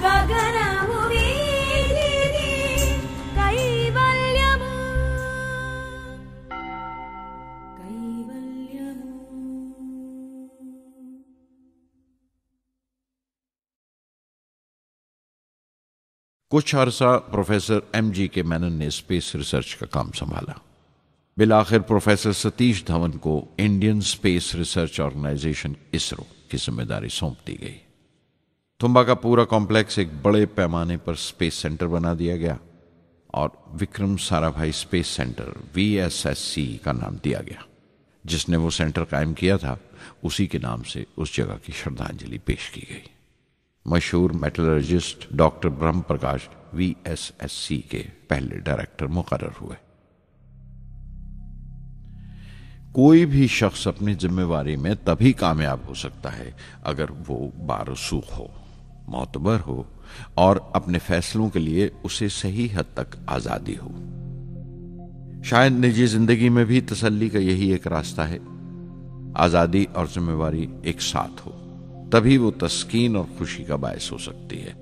గగనము నీతిది కైవల్యము కైవల్యము कुछ अरसा प्रोफेसर एमजी के मेनन ने स्पेस रिसर्च का काम संभाला। बिलाखिर प्रोफेसर सतीश धवन को Indian space research organisation ISRO की जिम्मेदारी सौंप दी गई। तुम्बा का पूरा कॉम्प्लेक्स एक बड़े पैमाने पर स्पेस सेंटर बना दिया गया और Vikram Sarabhai space centre VSSC का नाम दिया गया। जिसने वो सेंटर कायम किया था उसी के नाम से उस जगह की श्रद्धांजलि पेश की गई। मशहूर मेटलर्जिस्ट डॉक्टर ब्रह्म प्रकाश VSSC के पहले डायरेक्टर मुकर्रर हुए। कोई भी शख्स अपनी जिम्मेवारी में तभी कामयाब हो सकता है अगर वो बारसूख हो, मोतबर हो और अपने फैसलों के लिए उसे सही हद तक आजादी हो। शायद निजी जिंदगी में भी तसल्ली का यही एक रास्ता है। आजादी और जिम्मेवारी एक साथ हो, तभी वो तस्कीन और खुशी का बायस हो सकती है।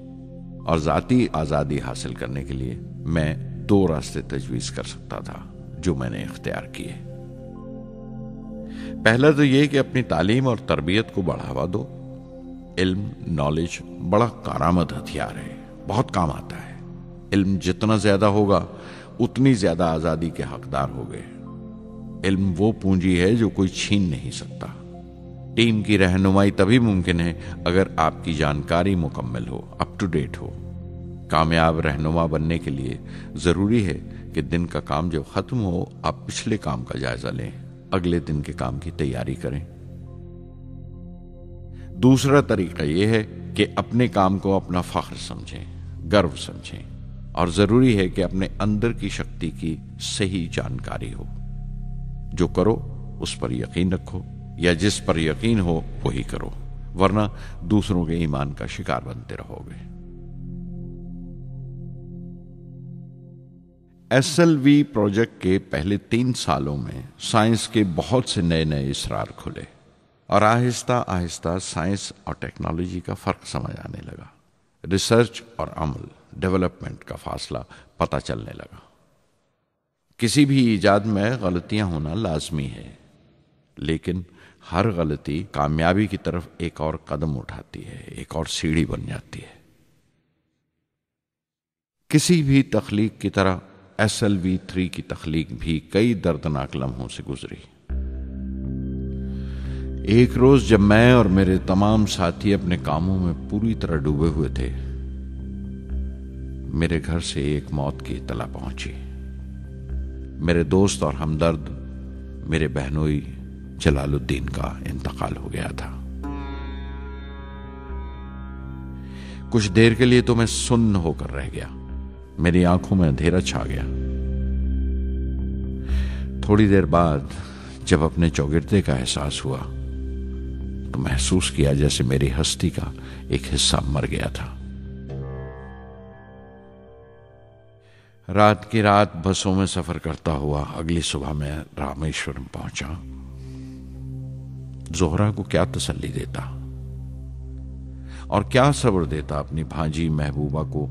और जाती आजादी हासिल करने के लिए मैं 2 रास्ते तजवीज कर सकता था जो मैंने इख्तियार किए। पहला तो यह कि अपनी तालीम और तरबियत को बढ़ावा दो। इल्म, नॉलेज बड़ा कारामद हथियार है, बहुत काम आता है। इल्म जितना ज्यादा होगा उतनी ज्यादा आजादी के हकदार हो गए। इल्म वो पूंजी है जो कोई छीन नहीं सकता। टीम की रहनुमाई तभी मुमकिन है अगर आपकी जानकारी मुकम्मल हो, अप टू डेट हो। कामयाब रहनुमा बनने के लिए जरूरी है कि दिन का काम जब खत्म हो आप पिछले काम का जायजा लें, अगले दिन के काम की तैयारी करें। दूसरा तरीका यह है कि अपने काम को अपना फख्र समझें, गर्व समझें और जरूरी है कि अपने अंदर की शक्ति की सही जानकारी हो। जो करो उस पर यकीन रखो या जिस पर यकीन हो वही करो, वरना दूसरों के ईमान का शिकार बनते रहोगे। SLV प्रोजेक्ट के पहले 3 सालों में साइंस के बहुत से नए नए इसरार खुले और आहिस्ता आहिस्ता साइंस और टेक्नोलॉजी का फर्क समझ आने लगा। रिसर्च और अमल, डेवलपमेंट का फासला पता चलने लगा। किसी भी ईजाद में गलतियां होना लाजमी है, लेकिन हर गलती कामयाबी की तरफ एक और कदम उठाती है, एक और सीढ़ी बन जाती है। किसी भी तख्लीक की तरह SLV-3 की तख्लीक भी कई दर्दनाक लम्हों से गुजरी। एक रोज जब मैं और मेरे तमाम साथी अपने कामों में पूरी तरह डूबे हुए थे, मेरे घर से एक मौत की इत्तला पहुंची। मेरे दोस्त और हमदर्द मेरे बहनोई जलालुद्दीन का इंतकाल हो गया था। कुछ देर के लिए तो मैं सुन्न होकर रह गया। मेरी आंखों में अंधेरा छा गया। थोड़ी देर बाद जब अपने चौगिरदे का एहसास हुआ तो महसूस किया जैसे मेरी हस्ती का एक हिस्सा मर गया था। रात की रात बसों में सफर करता हुआ अगली सुबह मैं रामेश्वरम पहुंचा। जोहरा को क्या तसल्ली देता और क्या सब्र देता अपनी भांजी महबूबा को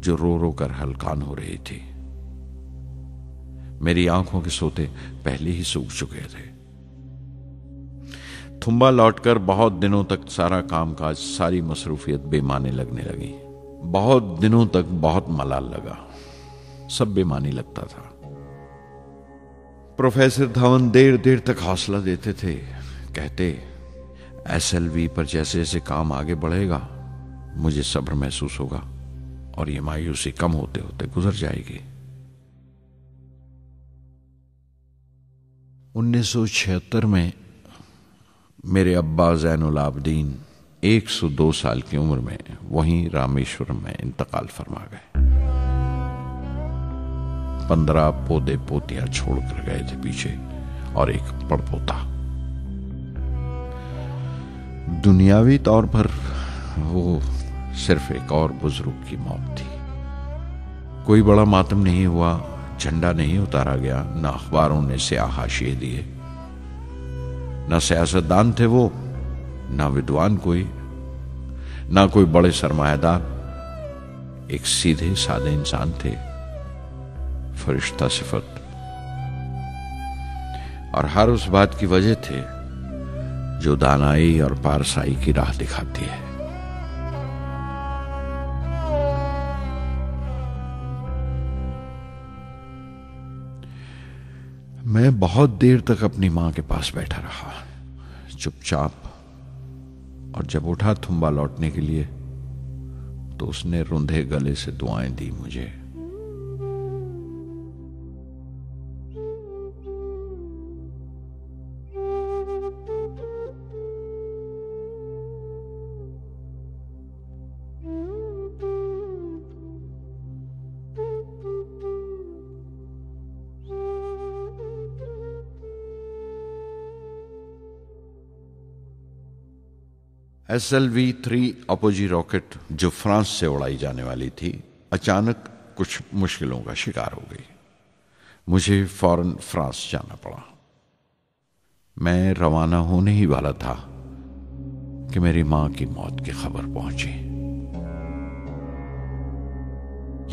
जो रो रो कर हलकान हो रही थी। मेरी आंखों के सोते पहले ही सूख चुके थे। थुम्बा लौटकर बहुत दिनों तक सारा कामकाज, सारी मसरूफियत बेमानी लगने लगी। बहुत दिनों तक बहुत मलाल लगा, सब बेमानी लगता था। प्रोफेसर धवन देर देर तक हौसला देते थे, कहते SLV पर जैसे जैसे काम आगे बढ़ेगा मुझे सब्र महसूस होगा और ये मायूसी कम होते होते गुजर जाएगी। 1976 में मेरे अब्बा ज़ैनुल आबदीन 102 साल की उम्र में वहीं रामेश्वरम में इंतकाल फरमा गए। 15 पोते पोतियां छोड़कर गए थे पीछे और एक पड़पोता। दुनियावी तौर पर वो सिर्फ एक और बुजुर्ग की मौत थी। कोई बड़ा मातम नहीं हुआ, झंडा नहीं उतारा गया, न अखबारों ने स्याह हाशिए दिए, न सियासतदान थे वो, न विद्वान कोई, न कोई बड़े सरमायादार। एक सीधे सादे इंसान थे, फरिश्ता सिफत, और हर उस बात की वजह थे जो दानाई और पारसाई की राह दिखाती है। मैं बहुत देर तक अपनी मां के पास बैठा रहा, चुपचाप, और जब उठा थुम्बा लौटने के लिए तो उसने रुंधे गले से दुआएं दी मुझे। SLV-3 अपोजी रॉकेट जो फ्रांस से उड़ाई जाने वाली थी, अचानक कुछ मुश्किलों का शिकार हो गई। मुझे फौरन फ्रांस जाना पड़ा। मैं रवाना होने ही वाला था कि मेरी मां की मौत की खबर पहुंची।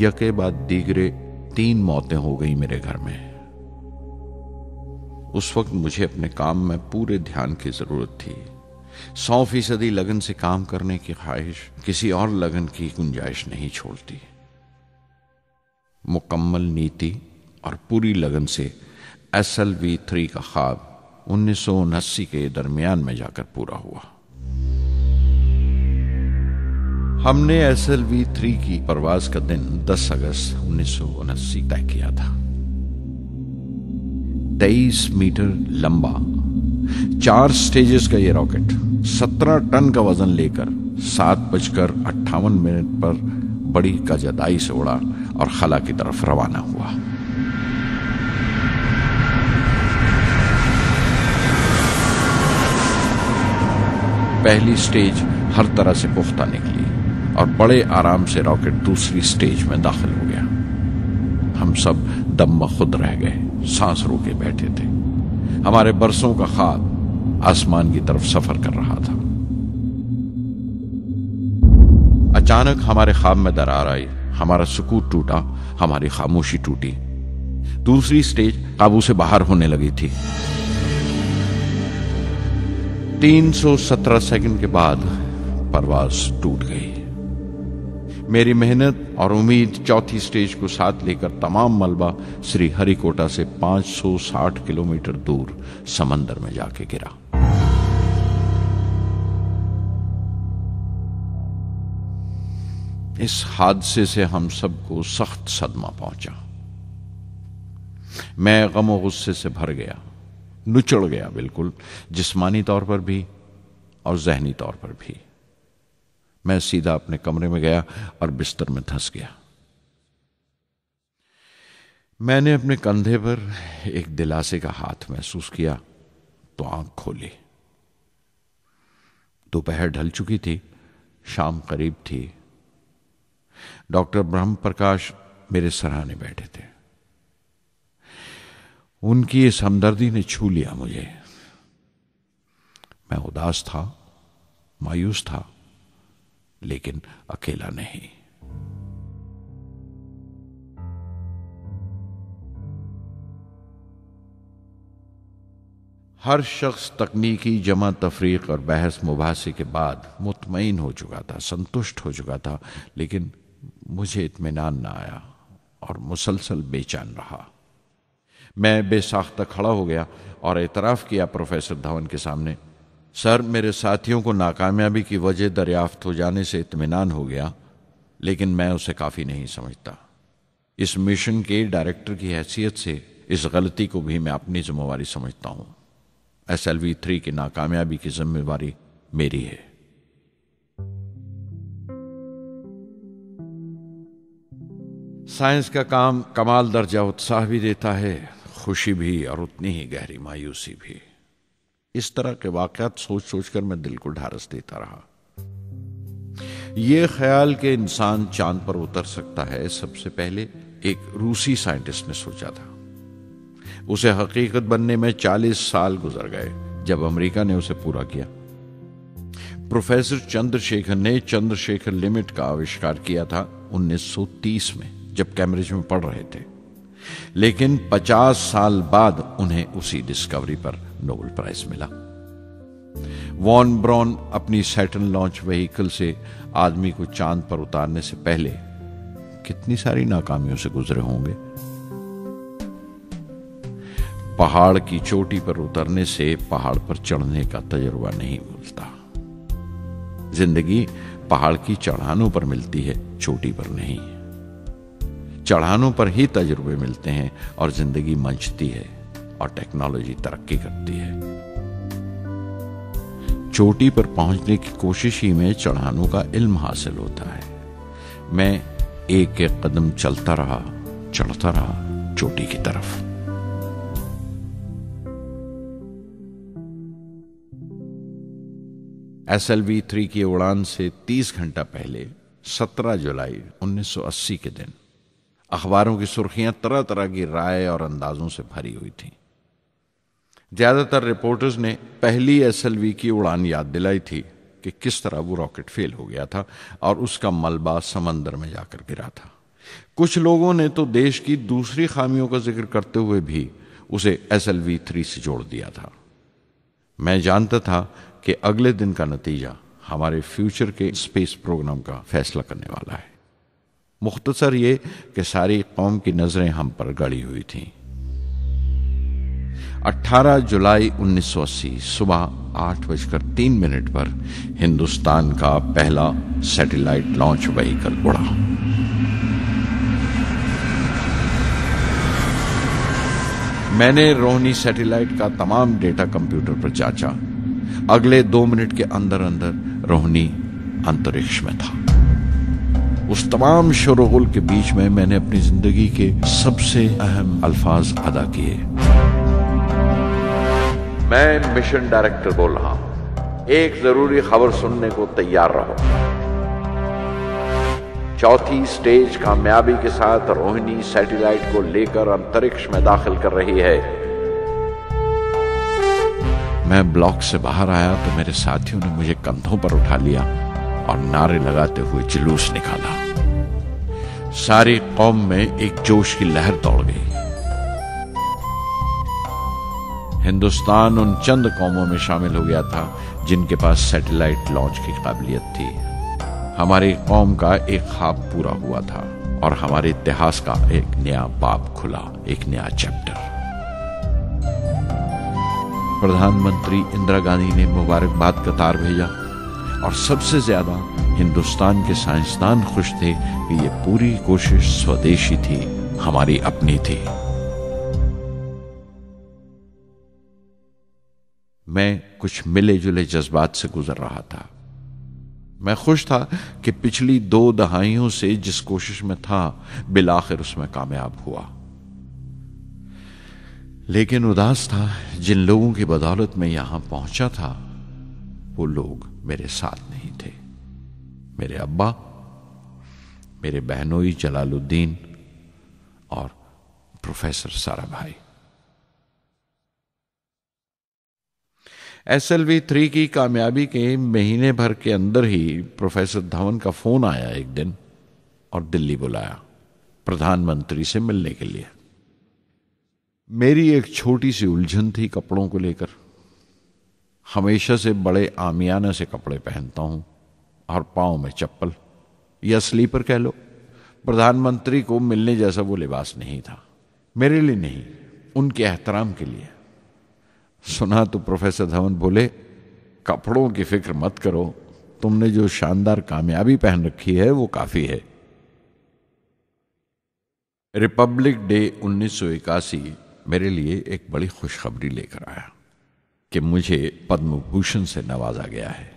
यके बाद दीगरे 3 मौतें हो गई मेरे घर में। उस वक्त मुझे अपने काम में पूरे ध्यान की जरूरत थी। 100% लगन से काम करने की ख्वाहिश किसी और लगन की गुंजाइश नहीं छोड़ती। मुकम्मल नीति और पूरी लगन से SLV-3 का ख्वाब 1979 के दरमियान में जाकर पूरा हुआ। हमने SLV-3 की परवाज का दिन 10 अगस्त 1979 तय किया था। 23 मीटर लंबा 4 स्टेजेस का यह रॉकेट 17 टन का वजन लेकर 7:58 पर बड़ी कजदाई से उड़ा और खला की तरफ रवाना हुआ। पहली स्टेज हर तरह से पुख्ता निकली और बड़े आराम से रॉकेट दूसरी स्टेज में दाखिल हो गया। हम सब दम खुद रह गए, सांस रोके बैठे थे। हमारे बरसों का ख्वाब आसमान की तरफ सफर कर रहा था। अचानक हमारे ख्वाब में दरार आई, हमारा सुकून टूटा, हमारी खामोशी टूटी। दूसरी स्टेज काबू से बाहर होने लगी थी। 317 सेकंड के बाद परवाज टूट गई। मेरी मेहनत और उम्मीद चौथी स्टेज को साथ लेकर तमाम मलबा श्री हरिकोटा से 560 किलोमीटर दूर समंदर में जाके गिरा। इस हादसे से हम सबको सख्त सदमा पहुंचा। मैं गम और गुस्से से भर गया, नुचड़ गया, बिल्कुल जिस्मानी तौर पर भी और जहनी तौर पर भी। मैं सीधा अपने कमरे में गया और बिस्तर में धंस गया। मैंने अपने कंधे पर एक दिलासे का हाथ महसूस किया तो आंख खोली। दोपहर ढल चुकी थी, शाम करीब थी। डॉक्टर ब्रह्म प्रकाश मेरे सराहने बैठे थे। उनकी इस हमदर्दी ने छू लिया मुझे। मैं उदास था, मायूस था, लेकिन अकेला नहीं। हर शख्स तकनीकी जमा तफरीक और बहस मुबासे के बाद मुतमईन हो चुका था, संतुष्ट हो चुका था, लेकिन मुझे इत्मीनान ना आया और मुसलसल बेचैन रहा। मैं बेसाख्ता खड़ा हो गया और एतराफ़ किया प्रोफेसर धवन के सामने, सर, मेरे साथियों को नाकामयाबी की वजह दरियाफ्त हो जाने से इत्मीनान हो गया, लेकिन मैं उसे काफ़ी नहीं समझता। इस मिशन के डायरेक्टर की हैसियत से इस गलती को भी मैं अपनी जिम्मेवारी समझता हूँ। SLV-3 की नाकामयाबी की जिम्मेवारी मेरी है। साइंस का काम कमाल दर्जा उत्साह भी देता है, खुशी भी और उतनी ही गहरी मायूसी भी। इस तरह के वाकयात सोच सोचकर मैं दिल को ढारस देता रहा। यह ख्याल कि इंसान चांद पर उतर सकता है सबसे पहले एक रूसी साइंटिस्ट ने सोचा था। उसे हकीकत बनने में 40 साल गुजर गए जब अमेरिका ने उसे पूरा किया। प्रोफेसर चंद्रशेखर ने चंद्रशेखर लिमिट का आविष्कार किया था 1930 में, जब कैम्ब्रिज में पढ़ रहे थे। लेकिन 50 साल बाद उन्हें उसी डिस्कवरी पर नोबेल प्राइज मिला। वॉन ब्रॉन अपनी सैटर्न लॉन्च व्हीकल से आदमी को चांद पर उतारने से पहले कितनी सारी नाकामियों से गुजरे होंगे। पहाड़ की चोटी पर उतरने से पहाड़ पर चढ़ने का तजुर्बा नहीं मिलता। जिंदगी पहाड़ की चढ़ानों पर मिलती है, चोटी पर नहीं। चढ़ानों पर ही तजुर्बे मिलते हैं और जिंदगी मंचती है और टेक्नोलॉजी तरक्की करती है। चोटी पर पहुंचने की कोशिश ही में चढ़ानों का इल्म हासिल होता है। मैं एक एक कदम चलता रहा, चढ़ता रहा चोटी की तरफ। SLV-3 की उड़ान से 30 घंटा पहले 17 जुलाई 1980 के दिन अखबारों की सुर्खियां तरह तरह की राय और अंदाजों से भरी हुई थीं। ज्यादातर रिपोर्टर्स ने पहली SLV की उड़ान याद दिलाई थी कि किस तरह वो रॉकेट फेल हो गया था और उसका मलबा समंदर में जाकर गिरा था। कुछ लोगों ने तो देश की दूसरी खामियों का जिक्र करते हुए भी उसे SLV-3 से जोड़ दिया था। मैं जानता था कि अगले दिन का नतीजा हमारे फ्यूचर के स्पेस प्रोग्राम का फैसला करने वाला है। मुख्तसर ये कि सारी कौम की नजरें हम पर गड़ी हुई थीं। 18 जुलाई 1980 सुबह 8:03 पर हिंदुस्तान का पहला सैटेलाइट लॉन्च व्हीकल उड़ा। मैंने रोहिणी सैटेलाइट का तमाम डेटा कंप्यूटर पर जांचा। अगले 2 मिनट के अंदर अंदर रोहिणी अंतरिक्ष में था। उस तमाम शोरगुल के बीच में मैंने अपनी जिंदगी के सबसे अहम अल्फाज अदा किए। मैं मिशन डायरेक्टर बोल रहा हूं, एक जरूरी खबर सुनने को तैयार रहो। चौथी स्टेज कामयाबी के साथ रोहिणी सैटेलाइट को लेकर अंतरिक्ष में दाखिल कर रही है। मैं ब्लॉक से बाहर आया तो मेरे साथियों ने मुझे कंधों पर उठा लिया और नारे लगाते हुए जुलूस निकाला। सारी कौम में एक जोश की लहर दौड़ गई। हिंदुस्तान उन चंद कौमों में शामिल हो गया था जिनके पास सैटेलाइट लॉन्च की काबिलियत थी। हमारी कौम का एक ख्वाब पूरा हुआ था और हमारे इतिहास का एक नया बाब खुला, एक नया चैप्टर। प्रधानमंत्री इंदिरा गांधी ने मुबारकबाद का तार भेजा और सबसे ज्यादा हिंदुस्तान के साइंसदान खुश थे कि ये पूरी कोशिश स्वदेशी थी, हमारी अपनी थी। मैं कुछ मिले जुले जज्बात से गुजर रहा था। मैं खुश था कि पिछली 2 दहाइयों से जिस कोशिश में था बिलाखिर उसमें कामयाब हुआ। लेकिन उदास था जिन लोगों की बदौलत में यहां पहुंचा था वो लोग मेरे साथ नहीं थे। मेरे अब्बा, मेरे बहनोई जलालुद्दीन और प्रोफेसर साराभाई। SLV-3 की कामयाबी के महीने भर के अंदर ही प्रोफेसर धवन का फोन आया एक दिन और दिल्ली बुलाया प्रधानमंत्री से मिलने के लिए। मेरी एक छोटी सी उलझन थी कपड़ों को लेकर। हमेशा से बड़े आमियाना से कपड़े पहनता हूं और पांव में चप्पल या स्लीपर कह लो। प्रधानमंत्री को मिलने जैसा वो लिबास नहीं था, मेरे लिए नहीं, उनके एहतराम के लिए। सुना तो प्रोफेसर धवन बोले, कपड़ों की फिक्र मत करो, तुमने जो शानदार कामयाबी पहन रखी है वो काफी है। रिपब्लिक डे 1981 मेरे लिए एक बड़ी खुशखबरी लेकर आया कि मुझे पद्म भूषण से नवाजा गया है।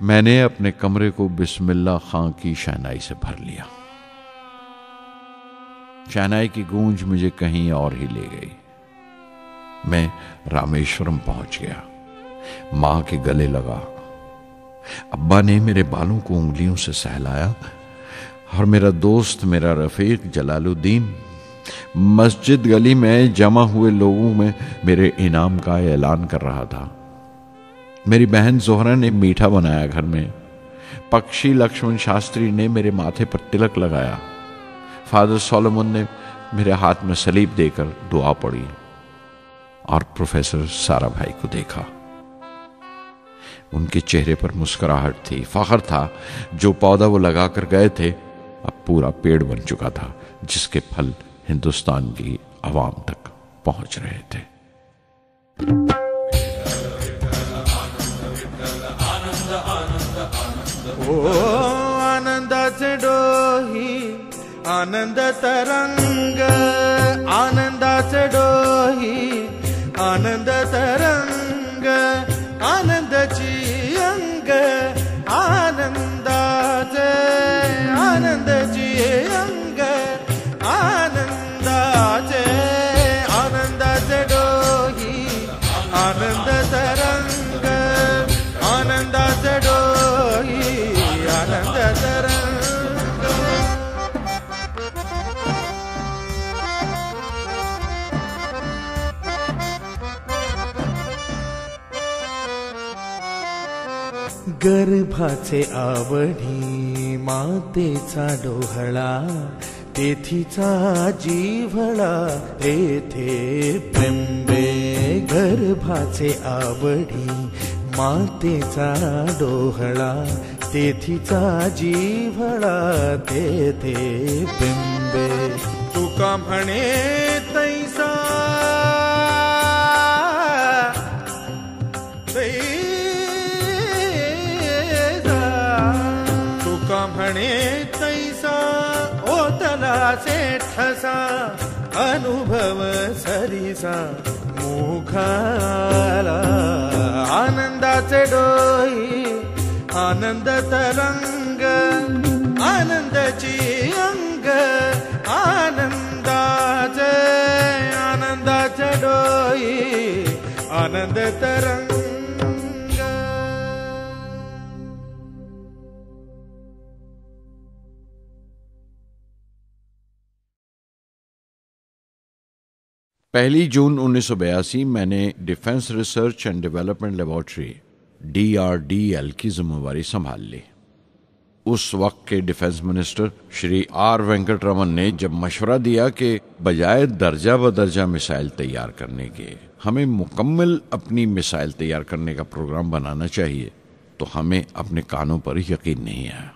मैंने अपने कमरे को बिस्मिल्लाह खां की शहनाई से भर लिया। शहनाई की गूंज मुझे कहीं और ही ले गई। मैं रामेश्वरम पहुंच गया, मां के गले लगा। अब्बा ने मेरे बालों को उंगलियों से सहलाया और मेरा दोस्त, मेरा रफीक जलालुद्दीन मस्जिद गली में जमा हुए लोगों में मेरे इनाम का ऐलान कर रहा था। मेरी बहन जोहरा ने मीठा बनाया घर में। पक्षी लक्ष्मण शास्त्री ने मेरे माथे पर तिलक लगाया। फादर सोलोमन ने मेरे हाथ में सलीब देकर दुआ पढ़ी और प्रोफेसर सारा भाई को देखा। उनके चेहरे पर मुस्कुराहट थी, फख्र था। जो पौधा वो लगाकर गए थे अब पूरा पेड़ बन चुका था, जिसके फल हिंदुस्तान की आवाम तक पहुंच रहे थे। ओ आनंदाचे डोही आनंद तरंग, आनंदाचे डोही आनंद तरंग, आनंदाची अंग, आनंदाचे आनंदाची अंग, आनंदाचे आनंदाचे डोही आनंद तरंग, आनंदाचे डोही आनंद तरंग। गर्भाचे आवडी मातेचा डोहळा, तेथीचा जीवळा तेथे प्रेंबे। गर्भाचे आवडी मातेचा डोहळा, तेथीचा जीवळा तेथे प्रेंबे। तुका म्हणे तैसा म्हणे तैसा ओतलाचे ठसा, अनुभव सरीसा मुखाला। आनंदाचे डोही आनंद तरंग, आनंदाची अंग, आनंदाचे आनंदाचे डोही आनंद तरंग। पहली जून 1982 मैंने defence research and development laboratory DRDL की जिम्मेवारी संभाल ली। उस वक्त के defence minister Shri R Venkataraman ने जब मशवरा दिया कि बजाय दर्जा बदर्जा मिसाइल तैयार करने के हमें मुकम्मल अपनी मिसाइल तैयार करने का प्रोग्राम बनाना चाहिए, तो हमें अपने कानों पर यकीन नहीं आया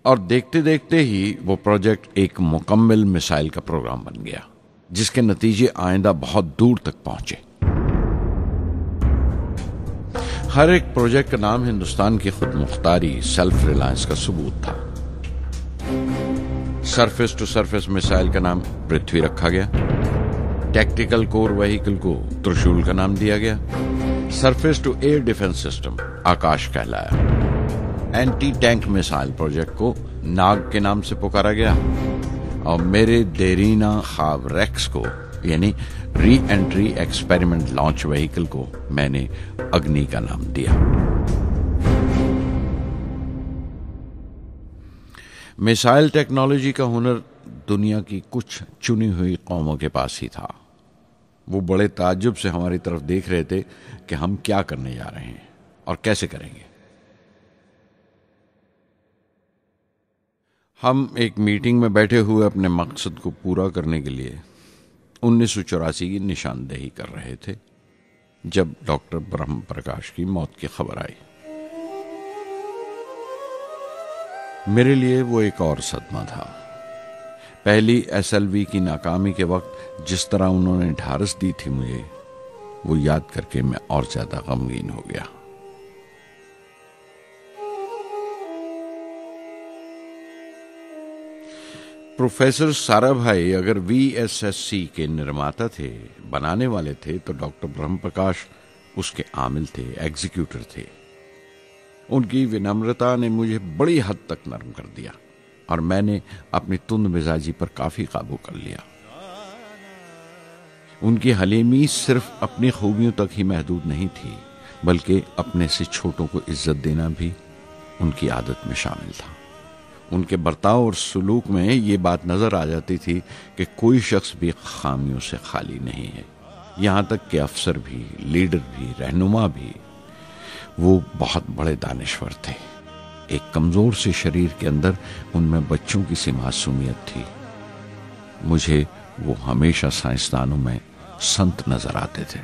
और देखते देखते ही वो प्रोजेक्ट एक मुकम्मल मिसाइल का प्रोग्राम बन गया, जिसके नतीजे आइंदा बहुत दूर तक पहुंचे। हर एक प्रोजेक्ट का नाम हिंदुस्तान की खुद मुख्तारी, सेल्फ रिलायंस का सबूत था। सरफेस टू सरफेस मिसाइल का नाम पृथ्वी रखा गया। टैक्टिकल कोर व्हीकल को त्रिशूल का नाम दिया गया। Surface to air defence system Akash कहलाया। एंटी टैंक मिसाइल प्रोजेक्ट को नाग के नाम से पुकारा गया और मेरे देरीना ख्वाब रेक्स को यानी re entry experiment launch vehicle को मैंने अग्नि का नाम दिया। मिसाइल टेक्नोलॉजी का हुनर दुनिया की कुछ चुनी हुई कौमों के पास ही था। वो बड़े ताज्जुब से हमारी तरफ देख रहे थे कि हम क्या करने जा रहे हैं और कैसे करेंगे। हम एक मीटिंग में बैठे हुए अपने मकसद को पूरा करने के लिए 1984 की निशानदेही कर रहे थे जब डॉक्टर ब्रह्म प्रकाश की मौत की खबर आई। मेरे लिए वो एक और सदमा था। पहली SLV की नाकामी के वक्त जिस तरह उन्होंने ढारस दी थी मुझे, वो याद करके मैं और ज्यादा गमगीन हो गया। प्रोफेसर सारा भाई अगर VSSC के निर्माता थे, बनाने वाले थे, तो डॉक्टर ब्रह्म प्रकाश उसके आमिल थे, एग्जीक्यूटर थे। उनकी विनम्रता ने मुझे बड़ी हद तक नरम कर दिया। और मैंने अपनी तुंद मिजाजी पर काफी काबू कर लिया। उनकी हलीमी सिर्फ अपनी खूबियों तक ही महदूद नहीं थी, बल्कि अपने से छोटों को इज्जत देना भी उनकी आदत में शामिल था। उनके बर्ताव और सलूक में ये बात नजर आ जाती थी कि कोई शख्स भी खामियों से खाली नहीं है। यहां तक कि अफसर भी, लीडर भी, रहनुमा भी। वो बहुत बड़े दानिश्वर थे। एक कमजोर से शरीर के अंदर उनमें बच्चों की सी मासूमियत थी। मुझे वो हमेशा साइंसदानों में संत नजर आते थे।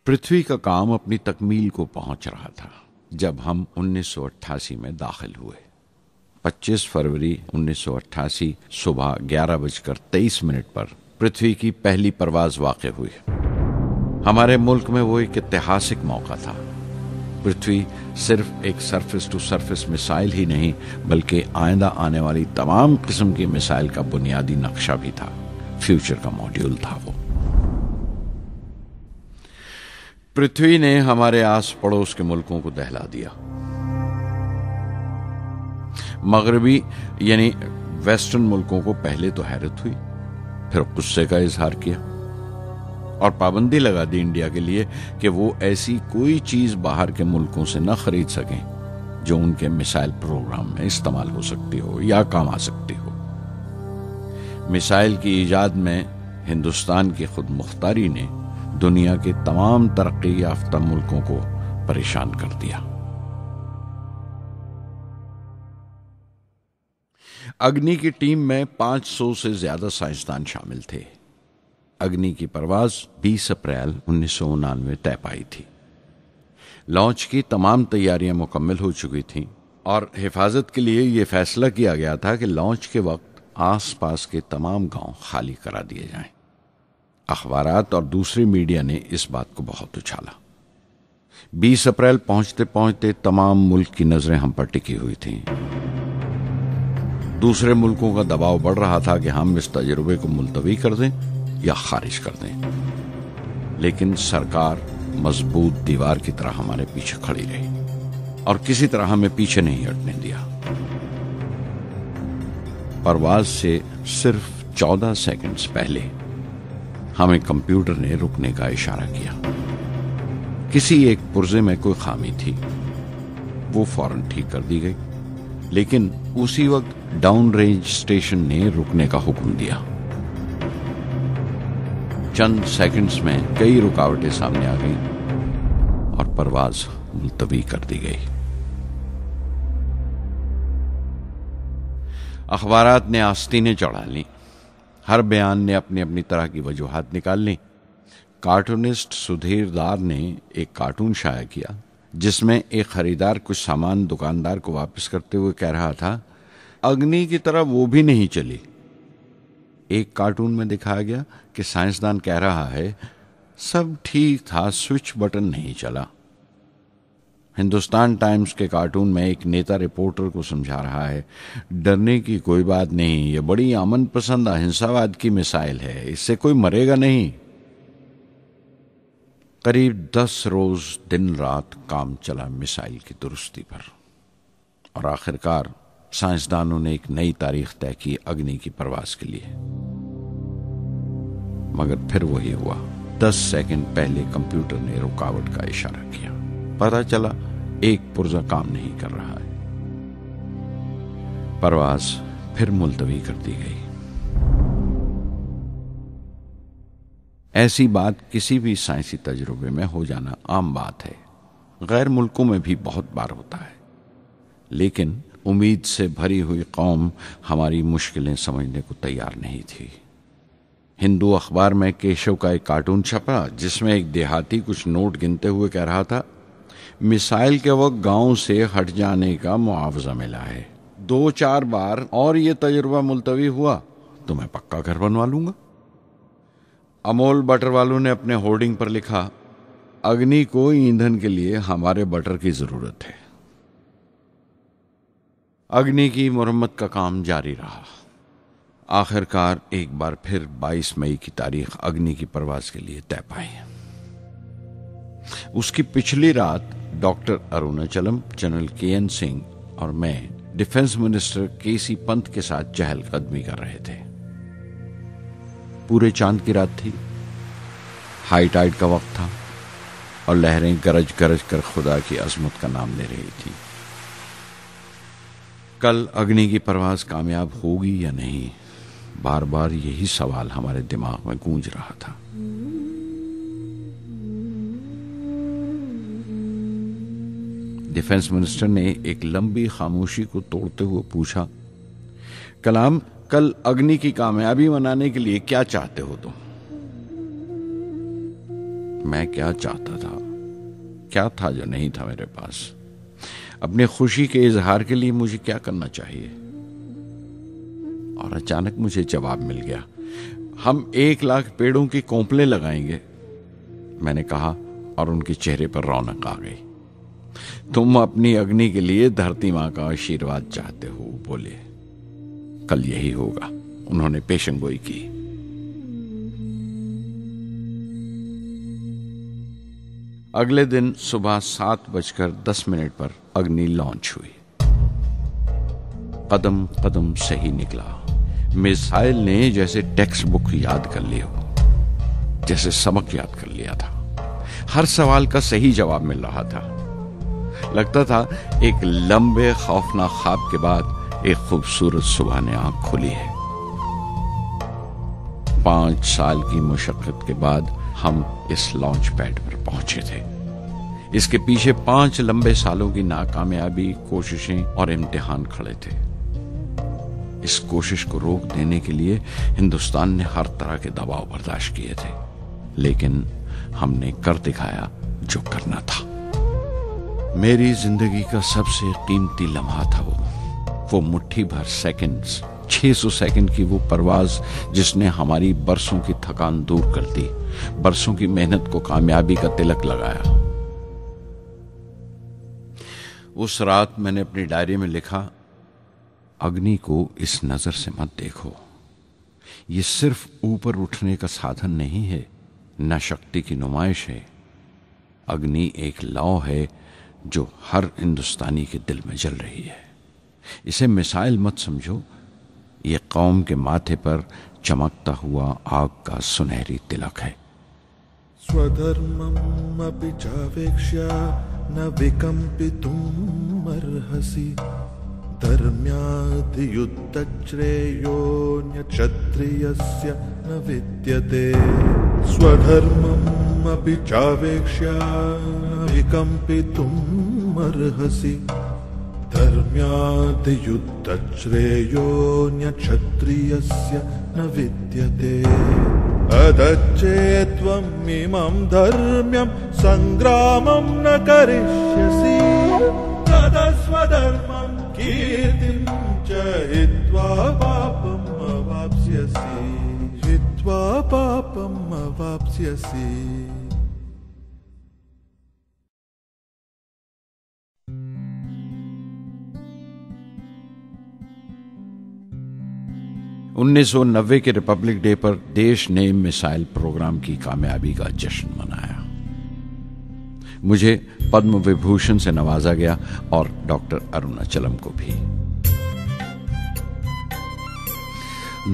पृथ्वी का काम अपनी तकमील को पहुंच रहा था जब हम 1988 में दाखिल हुए। 25 फरवरी 1988 सुबह 11:23 पर पृथ्वी की पहली परवाज वाक़ हुई। हमारे मुल्क में वो एक ऐतिहासिक मौका था। पृथ्वी सिर्फ एक सरफेस टू सरफेस मिसाइल ही नहीं, बल्कि आइंदा आने वाली तमाम किस्म की मिसाइल का बुनियादी नक्शा भी था। फ्यूचर का मॉड्यूल था वो। पृथ्वी ने हमारे आस पड़ोस के मुल्कों को दहला दिया। मगरबी यानी वेस्टर्न मुल्कों को पहले तो हैरत हुई, फिर गुस्से का इजहार किया और पाबंदी लगा दी इंडिया के लिए कि वो ऐसी कोई चीज बाहर के मुल्कों से न खरीद सकें जो उनके मिसाइल प्रोग्राम में इस्तेमाल हो सकती हो या काम आ सकती हो। मिसाइल की ईजाद में हिंदुस्तान की खुद मुख्तारी ने दुनिया के तमाम तरक्की याफ्ता मुल्कों को परेशान कर दिया। अग्नि की टीम में 500 से ज्यादा साइंसदान शामिल थे। अग्नि की परवाज 20 अप्रैल 1999 तय पाई थी। लॉन्च की तमाम तैयारियां मुकम्मल हो चुकी थीं और हिफाजत के लिए यह फैसला किया गया था कि लॉन्च के वक्त आसपास के तमाम गांव खाली करा दिए जाएं। अखबारात और दूसरी मीडिया ने इस बात को बहुत उछाला। 20 अप्रैल पहुंचते पहुंचते तमाम मुल्क की नजरें हम पर टिकी हुई थीं। दूसरे मुल्कों का दबाव बढ़ रहा था कि हम इस तजुर्बे को मुलतवी कर दें या खारिज कर दें, लेकिन सरकार मजबूत दीवार की तरह हमारे पीछे खड़ी रही और किसी तरह हमें पीछे नहीं हटने दिया। परवाज से सिर्फ 14 सेकंड्स पहले हमें कंप्यूटर ने रुकने का इशारा किया। किसी एक पुर्जे में कोई खामी थी, वो फौरन ठीक कर दी गई, लेकिन उसी वक्त डाउन रेंज स्टेशन ने रुकने का हुक्म दिया। चंद सेकंड्स में कई रुकावटें सामने आ गईं और परवाज मुलतवी कर दी गई। अखबारात ने आस्तीनें चढ़ा लीं। हर बयान ने अपनी अपनी तरह की वजूहात निकाल ली। कार्टूनिस्ट सुधीर दार ने एक कार्टून शाया किया जिसमें एक खरीदार कुछ सामान दुकानदार को वापस करते हुए कह रहा था, अग्नि की तरह वो भी नहीं चली। एक कार्टून में दिखाया गया कि साइंसदान कह रहा है, सब ठीक था, स्विच बटन नहीं चला। हिंदुस्तान टाइम्स के कार्टून में एक नेता रिपोर्टर को समझा रहा है, डरने की कोई बात नहीं, ये बड़ी अमन पसंद अहिंसावाद की मिसाइल है, इससे कोई मरेगा नहीं। करीब 10 रोज दिन रात काम चला मिसाइल की दुरुस्ती पर और आखिरकार साइंसदानों ने एक नई तारीख तय की अग्नि की परवाज के लिए। मगर फिर वही हुआ। 10 सेकंड पहले कंप्यूटर ने रुकावट का इशारा किया। पता चला एक पुर्जा काम नहीं कर रहा है। परवाज फिर मुलतवी कर दी गई। ऐसी बात किसी भी साइंसी तजुर्बे में हो जाना आम बात है, गैर मुल्कों में भी बहुत बार होता है, लेकिन उम्मीद से भरी हुई कौम हमारी मुश्किलें समझने को तैयार नहीं थी। हिंदू अखबार में केशव का एक कार्टून छपा जिसमें एक देहाती कुछ नोट गिनते हुए कह रहा था, मिसाइल के वक्त गांव से हट जाने का मुआवजा मिला है। 2-4 बार और ये तजुर्बा मुलतवी हुआ तो मैं पक्का घर बनवा लूंगा। अमोल बटर वालों ने अपने होर्डिंग पर लिखा, अग्नि को ईंधन के लिए हमारे बटर की जरूरत है। अग्नि की मुरम्मत का काम जारी रहा। आखिरकार एक बार फिर 22 मई की तारीख अग्नि की परवाज के लिए तय पाई। उसकी पिछली रात doctor Arunachalam, general KN Singh और मैं डिफेंस मिनिस्टर KC पंत के साथ चहलकदमी कर रहे थे। पूरे चांद की रात थी, हाई टाइड का वक्त था और लहरें गरज गरज कर खुदा की अजमत का नाम ले रही थी। कल अग्नि की परवाज कामयाब होगी या नहीं, बार बार यही सवाल हमारे दिमाग में गूंज रहा था। डिफेंस मिनिस्टर ने एक लंबी खामोशी को तोड़ते हुए पूछा, कलाम, कल अग्नि की कामयाबी मनाने के लिए क्या चाहते हो तुम? मैं क्या चाहता था? क्या था जो नहीं था मेरे पास? अपनी खुशी के इजहार के लिए मुझे क्या करना चाहिए? और अचानक मुझे जवाब मिल गया, हम 1 लाख पेड़ों की कोंपलें लगाएंगे, मैंने कहा और उनके चेहरे पर रौनक आ गई। तुम अपनी अग्नि के लिए धरती मां का आशीर्वाद चाहते हो, बोले। कल यही होगा, उन्होंने पेशंगोई की। अगले दिन सुबह 7:10 पर अग्नि लॉन्च हुई। कदम कदम से ही निकला। मिसाइल ने जैसे टेक्स्ट बुक याद कर ली हो, जैसे सबक याद कर लिया था। हर सवाल का सही जवाब मिल रहा था। लगता था एक लंबे खौफनाक ख्वाब के बाद एक खूबसूरत सुबह ने आंख खोली है। 5 साल की मुशक्कत के बाद हम इस लॉन्च पैड पर पहुंचे थे। इसके पीछे 5 लंबे सालों की नाकामयाबी, कोशिशें और इम्तिहान खड़े थे। इस कोशिश को रोक देने के लिए हिंदुस्तान ने हर तरह के दबाव बर्दाश्त किए थे, लेकिन हमने कर दिखाया जो करना था। मेरी जिंदगी का सबसे कीमती लम्हा था वो मुट्ठी भर सेकंड्स, 600 सेकंड की वो परवाज जिसने हमारी बरसों की थकान दूर कर दी, बरसों की मेहनत को कामयाबी का तिलक लगाया। उस रात मैंने अपनी डायरी में लिखा, अग्नि को इस नजर से मत देखो। ये सिर्फ ऊपर उठने का साधन नहीं है, न शक्ति की नुमाइश है। अग्नि एक लौ है जो हर हिंदुस्तानी के दिल में जल रही है। इसे मिसाइल मत समझो, ये कौम के माथे पर चमकता हुआ आग का सुनहरी तिलक है। स्वधर्मम् अपि चावेक्ष्य न विकम्पितुम् अर्हसि, धर्म्याद् युद्धश्रेयोऽन्य क्षत्रियस्य न विद्यते। स्वधर्मम् अपि चावेक्ष्य न विकम्पितुम् अर्हसि, धर्म्याद् युद्धश्रेयोऽन्य क्षत्रियस्य न विद्यते। अदच्चेत्त्वम् इमं धर्म्यं संग्रामं न करिष्यसि, तदस्वधर्मं कीर्तिं च हित्वा पापम् अवाप्स्यसि, हित्वा पापम् अवाप्स्यसि। उन्नीस 1990 के रिपब्लिक डे पर देश ने मिसाइल प्रोग्राम की कामयाबी का जश्न मनाया। मुझे पद्म विभूषण से नवाजा गया और डॉक्टर अरुणाचलम को भी।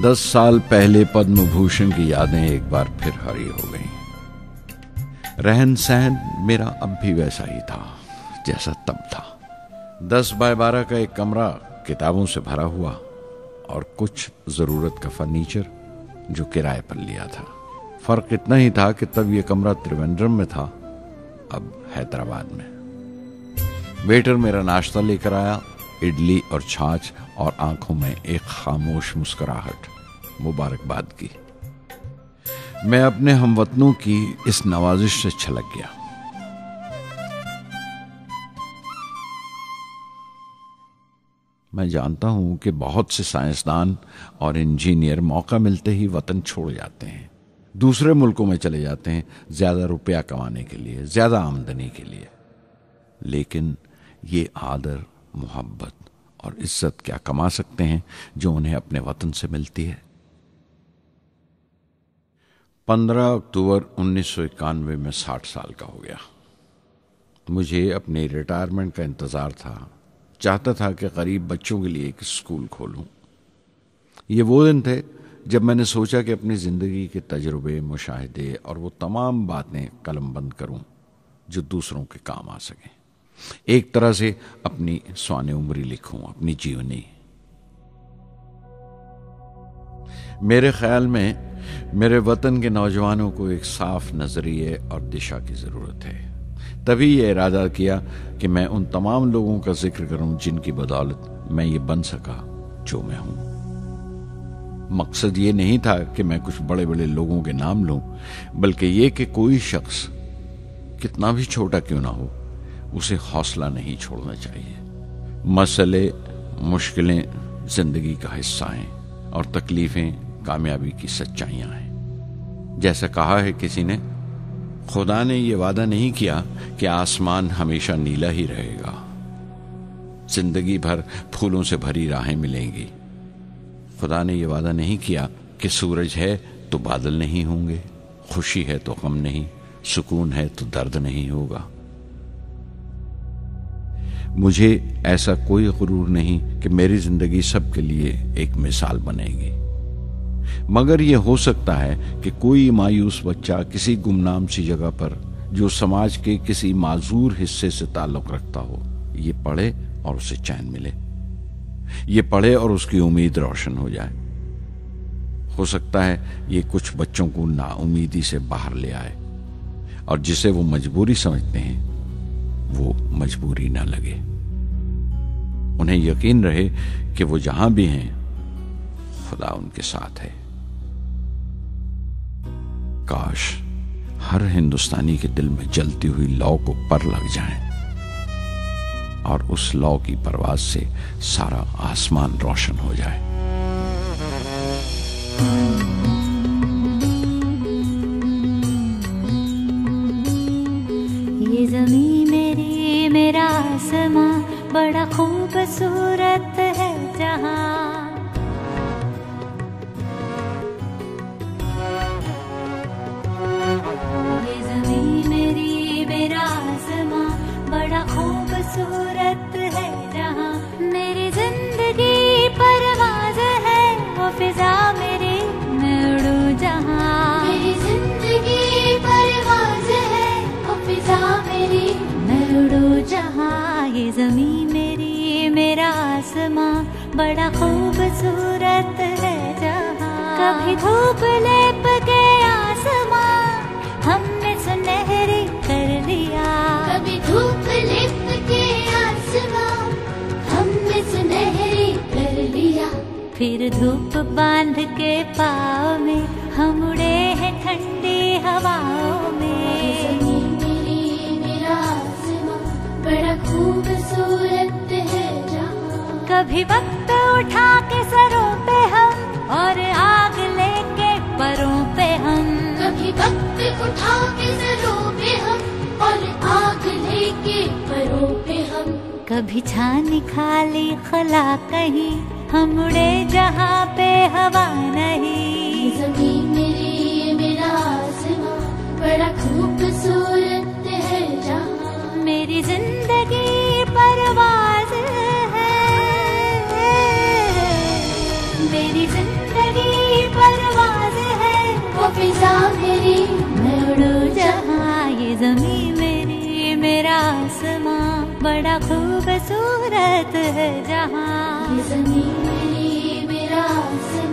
10 साल पहले पद्म भूषण की यादें एक बार फिर हरी हो गईं। रहन सहन मेरा अब भी वैसा ही था जैसा तब था। 10 बाय 12 का एक कमरा किताबों से भरा हुआ और कुछ जरूरत का फर्नीचर जो किराए पर लिया था। फर्क इतना ही था कि तब यह कमरा त्रिवेंद्रम में था, अब हैदराबाद में। वेटर मेरा नाश्ता लेकर आया, इडली और छाछ, और आंखों में एक खामोश मुस्कुराहट मुबारकबाद की। मैं अपने हमवतनों की इस नवाजिश से छलक गया। मैं जानता हूं कि बहुत से साइंसदान और इंजीनियर मौका मिलते ही वतन छोड़ जाते हैं, दूसरे मुल्कों में चले जाते हैं ज्यादा रुपया कमाने के लिए, ज्यादा आमदनी के लिए। लेकिन ये आदर, मोहब्बत और इज्जत क्या कमा सकते हैं जो उन्हें अपने वतन से मिलती है। 15 अक्टूबर 1991 में 60 साल का हो गया। मुझे अपने रिटायरमेंट का इंतज़ार था। चाहता था कि गरीब बच्चों के लिए एक स्कूल खोलूं। ये वो दिन थे जब मैंने सोचा कि अपनी ज़िंदगी के तजुर्बे, मुशाहिदे और वो तमाम बातें कलमबंद करूं जो दूसरों के काम आ सकें। एक तरह से अपनी स्वाने उम्री लिखूं, अपनी जीवनी। मेरे ख्याल में मेरे वतन के नौजवानों को एक साफ नजरिए और दिशा की ज़रूरत है। तभी ये इरादा किया कि मैं उन तमाम लोगों का जिक्र करूं जिनकी बदौलत मैं ये बन सका जो मैं हूं। मकसद ये नहीं था कि मैं कुछ बड़े बड़े लोगों के नाम लूं, बल्कि ये कि कोई शख्स कितना भी छोटा क्यों ना हो, उसे हौसला नहीं छोड़ना चाहिए। मसले, मुश्किलें जिंदगी का हिस्सा हैं और तकलीफें कामयाबी की सच्चाइयां हैं। जैसा कहा है किसी ने, खुदा ने यह वादा नहीं किया कि आसमान हमेशा नीला ही रहेगा, जिंदगी भर फूलों से भरी राहें मिलेंगी। खुदा ने यह वादा नहीं किया कि सूरज है तो बादल नहीं होंगे, खुशी है तो गम नहीं, सुकून है तो दर्द नहीं होगा। मुझे ऐसा कोई गुरूर नहीं कि मेरी जिंदगी सबके लिए एक मिसाल बनेगी, मगर यह हो सकता है कि कोई मायूस बच्चा किसी गुमनाम सी जगह पर जो समाज के किसी माजूर हिस्से से ताल्लुक रखता हो, ये पढ़े और उसे चैन मिले, ये पढ़े और उसकी उम्मीद रोशन हो जाए। हो सकता है ये कुछ बच्चों को नाउमीदी से बाहर ले आए और जिसे वो मजबूरी समझते हैं वो मजबूरी ना लगे। उन्हें यकीन रहे कि वो जहां भी हैं खुदा उनके साथ है। काश हर हिंदुस्तानी के दिल में जलती हुई लौ को पर लग जाए और उस लौ की परवाज से सारा आसमान रोशन हो जाए। ये ज़मीं मेरी, मेरा आसमां, बड़ा खूबसूरत है जहां। ये ज़मीं मेरी, मेरा आसमां, बड़ा खूबसूरत है जहां। मेरी जिंदगी परवाज़ है, वो फिजा मेरी, मैं उड़ूं जहां। मेरी जिंदगी परवाज़ है, वो फिजा मेरी, मैं उड़ूं जहां। ये ज़मीं मेरी, मेरा आसमां, बड़ा खूबसूरत है जहां। कभी धूप लेप के आसमां हमने सुनहरी कर लिया। कभी धूप लेप के आसमां हमने सुनहरी कर लिया। फिर धूप बांध के पाँव में हम उड़े हैं ठंडी हवाओं में। ज़मीं मेरी, मेरा आसमां, बड़ा खूबसूरत है जहां। कभी वक्त उठा के सरों पे हम और आग लेके परों पे हम। कभी वक्त उठा के सरों पे हम और आग लेके परों पे हम। कभी छानी खाली खला कहीं, हम उड़े जहाँ पे हवा नहीं। ज़मीं मेरी, मेरा आसमां, बड़ा खूबसूरत है जहां। मेरी जिंदगी परवाज़ है, मेरी जिंदगी परवाज़ है, वो फिजा मेरी, मैं उड़ूं जहां। ये ज़मीं मेरी, मेरा आसमां, बड़ा खूबसूरत है जहां। ये ज़मीं मेरी, मेरा आसमां,